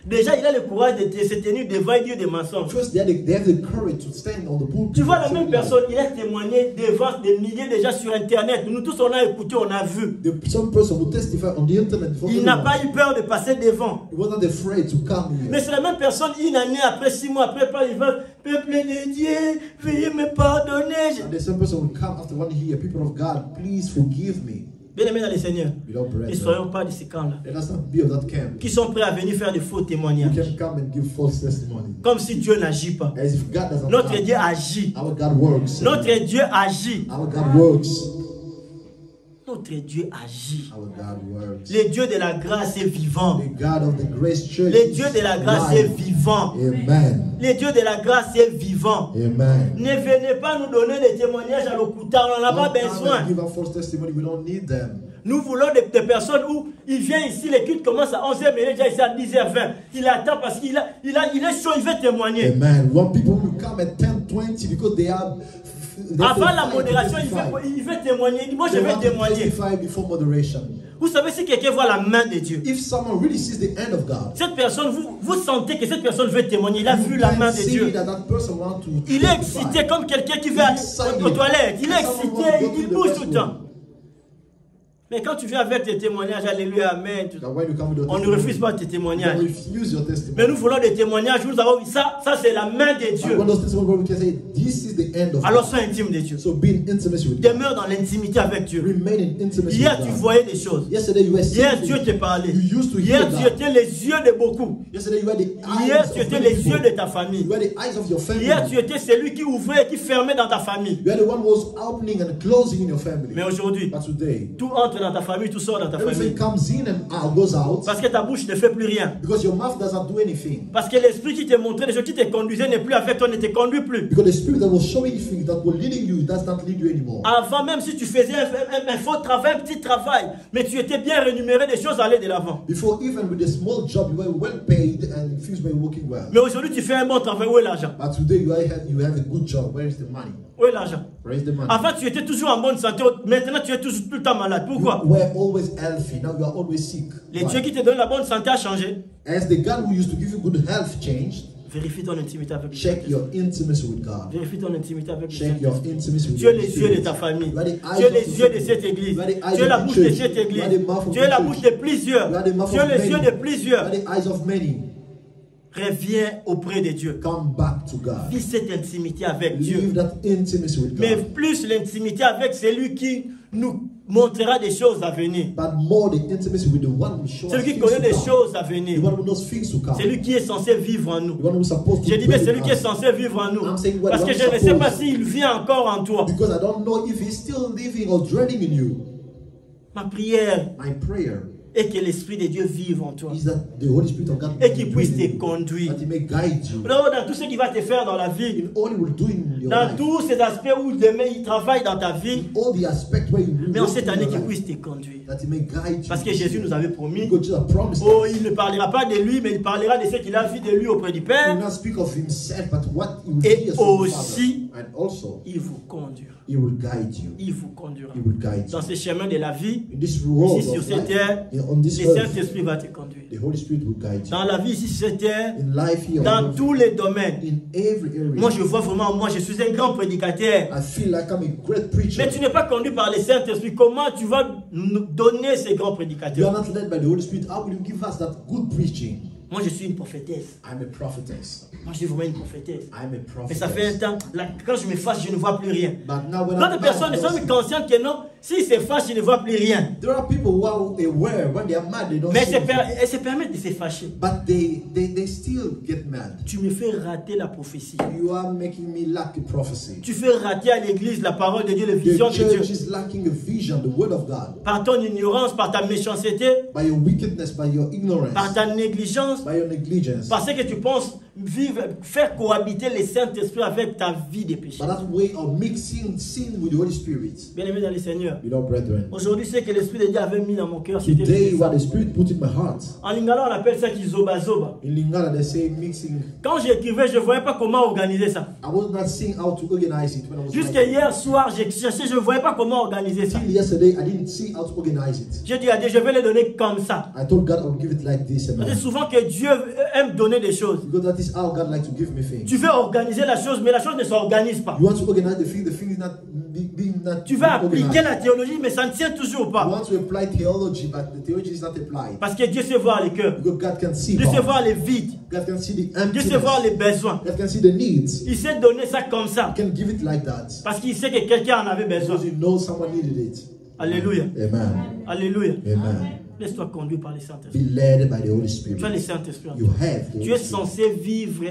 Déjà, il a le courage de se tenir devant et dire des mensonges. First, they have the courage to stand on the pulpit. Tu vois, la and même say personne, il a témoigné devant des milliers déjà sur Internet. Nous tous, on a écouté, on a vu. some person will testify on the internet. before Il n'a everyone. pas eu peur de passer devant. He was not afraid to come here. Mais c'est la même personne, une année après, 6 mois après, il va, peuple de Dieu, veuillez me pardonner. And the same person will come after 1 year. People of God, please forgive me. Bien aimés dans les Seigneurs, Beloved ne brethren, soyons pas de ces camps-là, let us not be of that camp. qui sont prêts à venir faire de faux You témoignages. can come and give false testimony. Comme si Dieu n'agit pas. As if God doesn't Notre come. Dieu agit. Our God works. Notre Dieu agit. Our God works. Notre Dieu agit. Our God works. Le Dieu de la grâce est vivant. The God of the grace church. Le Dieu de la grâce est vivant. Amen. Le Dieu de la grâce est vivant. Amen. Ne venez pas nous donner des témoignages à l'Okuta, on n'en a pas Don't come besoin. and give a false testimony. We don't need them. Nous voulons des personnes où il vient ici, les cultes commencent à 11h, mais il est déjà ici à 10h20. Il attend parce qu'il il est chaud, il veut témoigner. Amen. When people will come at 10:20 because they have. Avant la modération, il veut témoigner. Moi, je vais témoigner. Before moderation. Vous savez, si quelqu'un voit la main de Dieu, If someone really sees the end of God, cette personne, vous sentez que cette personne veut témoigner. Il a vu la main de Dieu. Il est excité comme quelqu'un qui va aux toilettes. Il est excité, il bouge tout le temps. Mais quand tu viens avec tes témoignages, alléluia, amen, on ne refuse pas tes témoignages. Mais nous voulons des témoignages, nous avons vu ça c'est la main de Dieu. Alors sois intime de Dieu. Demeure dans l'intimité avec Dieu. Hier tu voyais des choses. Hier Dieu te parlait. Hier tu étais les yeux de beaucoup. Hier tu étais les yeux de ta famille. Hier tu étais celui qui ouvrait et qui fermait dans ta famille. Mais aujourd'hui, tout entre dans ta famille, tout sort dans ta famille. Parce que ta bouche ne fait plus rien. Parce que l'esprit qui te montrait les choses, qui te conduisait n'est plus avec toi, ne te conduit plus. Avant, même si tu faisais un faux travail, un petit travail, mais tu étais bien rémunéré, des choses allaient de l'avant. Mais aujourd'hui, tu fais un bon travail, où est l'argent? Où est l'argent? Avant, tu étais toujours en bonne santé, maintenant tu es toujours tout le temps malade. Pourquoi? Les dieux qui te donnent la bonne santé a changé. As the God who used to give you good health changed, vérifie ton intimité avec Dieu. Check your intimacy with God. Vérifie ton intimité avec Dieu. Check your intimacy with Tu es les yeux de ta famille. Tu es les yeux de cette église. Tu es la bouche de cette église. Tu es la bouche de plusieurs. Tu es les yeux de plusieurs. Reviens auprès de Dieu. Come back to God. Vis cette intimité avec Dieu. Live that intimacy with God. Mais plus l'intimité avec celui qui nous montrera des choses à venir. But more the intimacy with the one who shows celui qui connaît des choses à venir. The one who knows things to come. Celui qui est censé vivre en nous. The one who is supposed to Je dis mais celui qui est censé vivre en nous. Parce que je ne sais pas s'il vit encore en toi. Because I don't know if he's still living or dwelling in you. Ma prière. My prayer. Et que l'Esprit de Dieu vive en toi. Et qu'il puisse te conduire. Dans tout ce qu'il va te faire dans la vie. Dans tous ces aspects où demain il travaille dans ta vie. Mais en cette année qu'il puisse te conduire. Parce que Jésus nous avait promis. Oh, il ne parlera pas de lui, mais il parlera de ce qu'il a vu de lui auprès du Père. Et aussi, il vous conduira. Il vous conduira. Dans ce chemin de la vie, ici sur cette terre, le Saint-Esprit va te conduire. Dans la vie ici sur cette terre, dans tous les domaines. Moi je vois vraiment, moi je suis un grand prédicateur. Mais tu n'es pas conduit par le Saint-Esprit. Comment tu vas nous donner ces grands prédicateurs? Moi, je suis une prophétesse. I'm a prophetess. Moi, je suis vraiment une prophétesse. I'm a prophetess. Mais ça fait un temps, là, quand je me fâche, je ne vois plus rien. D'autres personnes sont conscientes que non, s'ils se fâchent, ils ne voient plus rien. There are people who are aware when they are mad, they don't. Mais elles se permettent de se fâcher. But they still get mad. Tu me fais rater la prophétie. You are making me lack a prophecy. Tu fais rater à l'église la parole de Dieu, la vision de Dieu. The church is lacking a vision, the word of God. Par ton ignorance, par ta méchanceté. By your wickedness, by your ignorance. Par ta négligence. By your negligence. Parce que tu penses vivre, faire cohabiter le Saint-Esprit avec ta vie de péché. But that way of mixing sin with the Holy Spirit. Bien-aimé dans le Seigneur. Aujourd'hui, ce que l'Esprit de Dieu avait mis dans mon cœur, c'était Today, what the Spirit put in my heart. En lingala, on appelle ça kizoba zoba. In lingala, they say mixing. Quand j'écrivais, je ne voyais pas comment organiser ça. I was not seeing how to organize it when I was Jusqu'à hier soir, j'ai cherché, je ne voyais pas comment organiser ça. Till yesterday, I didn't see how to organize it. J'ai dit à Dieu, je vais le donner comme ça. I told God I would give it like this. C'est souvent que Dieu aime donner des choses. Because that is how God likes to give me things. Tu veux organiser la chose, mais la chose ne s'organise pas. You want to organize the thing is not being not. Tu vas appliquer la théologie, mais ça ne tient toujours pas. You want to apply theology, but the theology is not applied. Parce que Dieu sait voir les cœurs. Because God can see. Dieu sait voir les vides. God can see the emptiness. Dieu sait voir les besoins. God can see the needs. Il sait donner ça comme ça. He can give it like that. Parce qu'il sait que quelqu'un en avait besoin. Because you know someone needed it. Alléluia. Amen. Alléluia. Amen. Laisse-toi conduire par le Saint-Esprit. Be led by the Holy Spirit. Tu as le Saint-Esprit. You have the Tu es censé vivre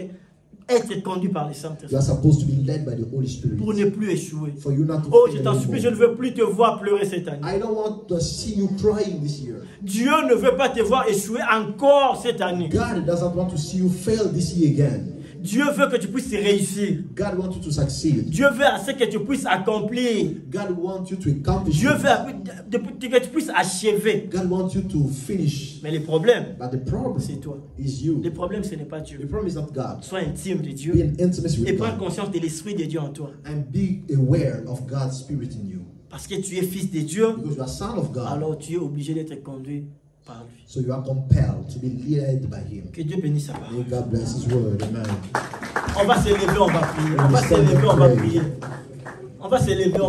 être conduit par le You Saint-Esprit. are supposed to be led by the Holy Spirit. Pour ne plus échouer. For you not to Oh, fail je t'en supplie, je ne anymore. veux plus te voir pleurer cette année. I don't want to see you crying this year. Dieu ne veut pas te voir échouer encore cette année. God doesn't want to see you fail this year again. Dieu veut que tu puisses réussir. God wants you to succeed. Dieu veut assez que tu puisses accomplir. God wants you to accomplish. Dieu things. veut que tu puisses achever. God wants you to finish. Mais le problème, But the problem c'est toi. is you. Le problème, ce n'est pas The Dieu. problem is not God. Sois intime de Be Dieu in intimacy et with prends God. conscience de l'Esprit de Dieu en toi. And be aware of God's Spirit in you. Parce que tu es fils de Dieu, Because you are son of God. alors tu es obligé d'être conduit par lui. So you are compelled to be led by Him. Que Dieu bénisse sa parole. May God bless His word. Amen. On va se lever, on va prier. On va se lever, on va prier. On va se lever, on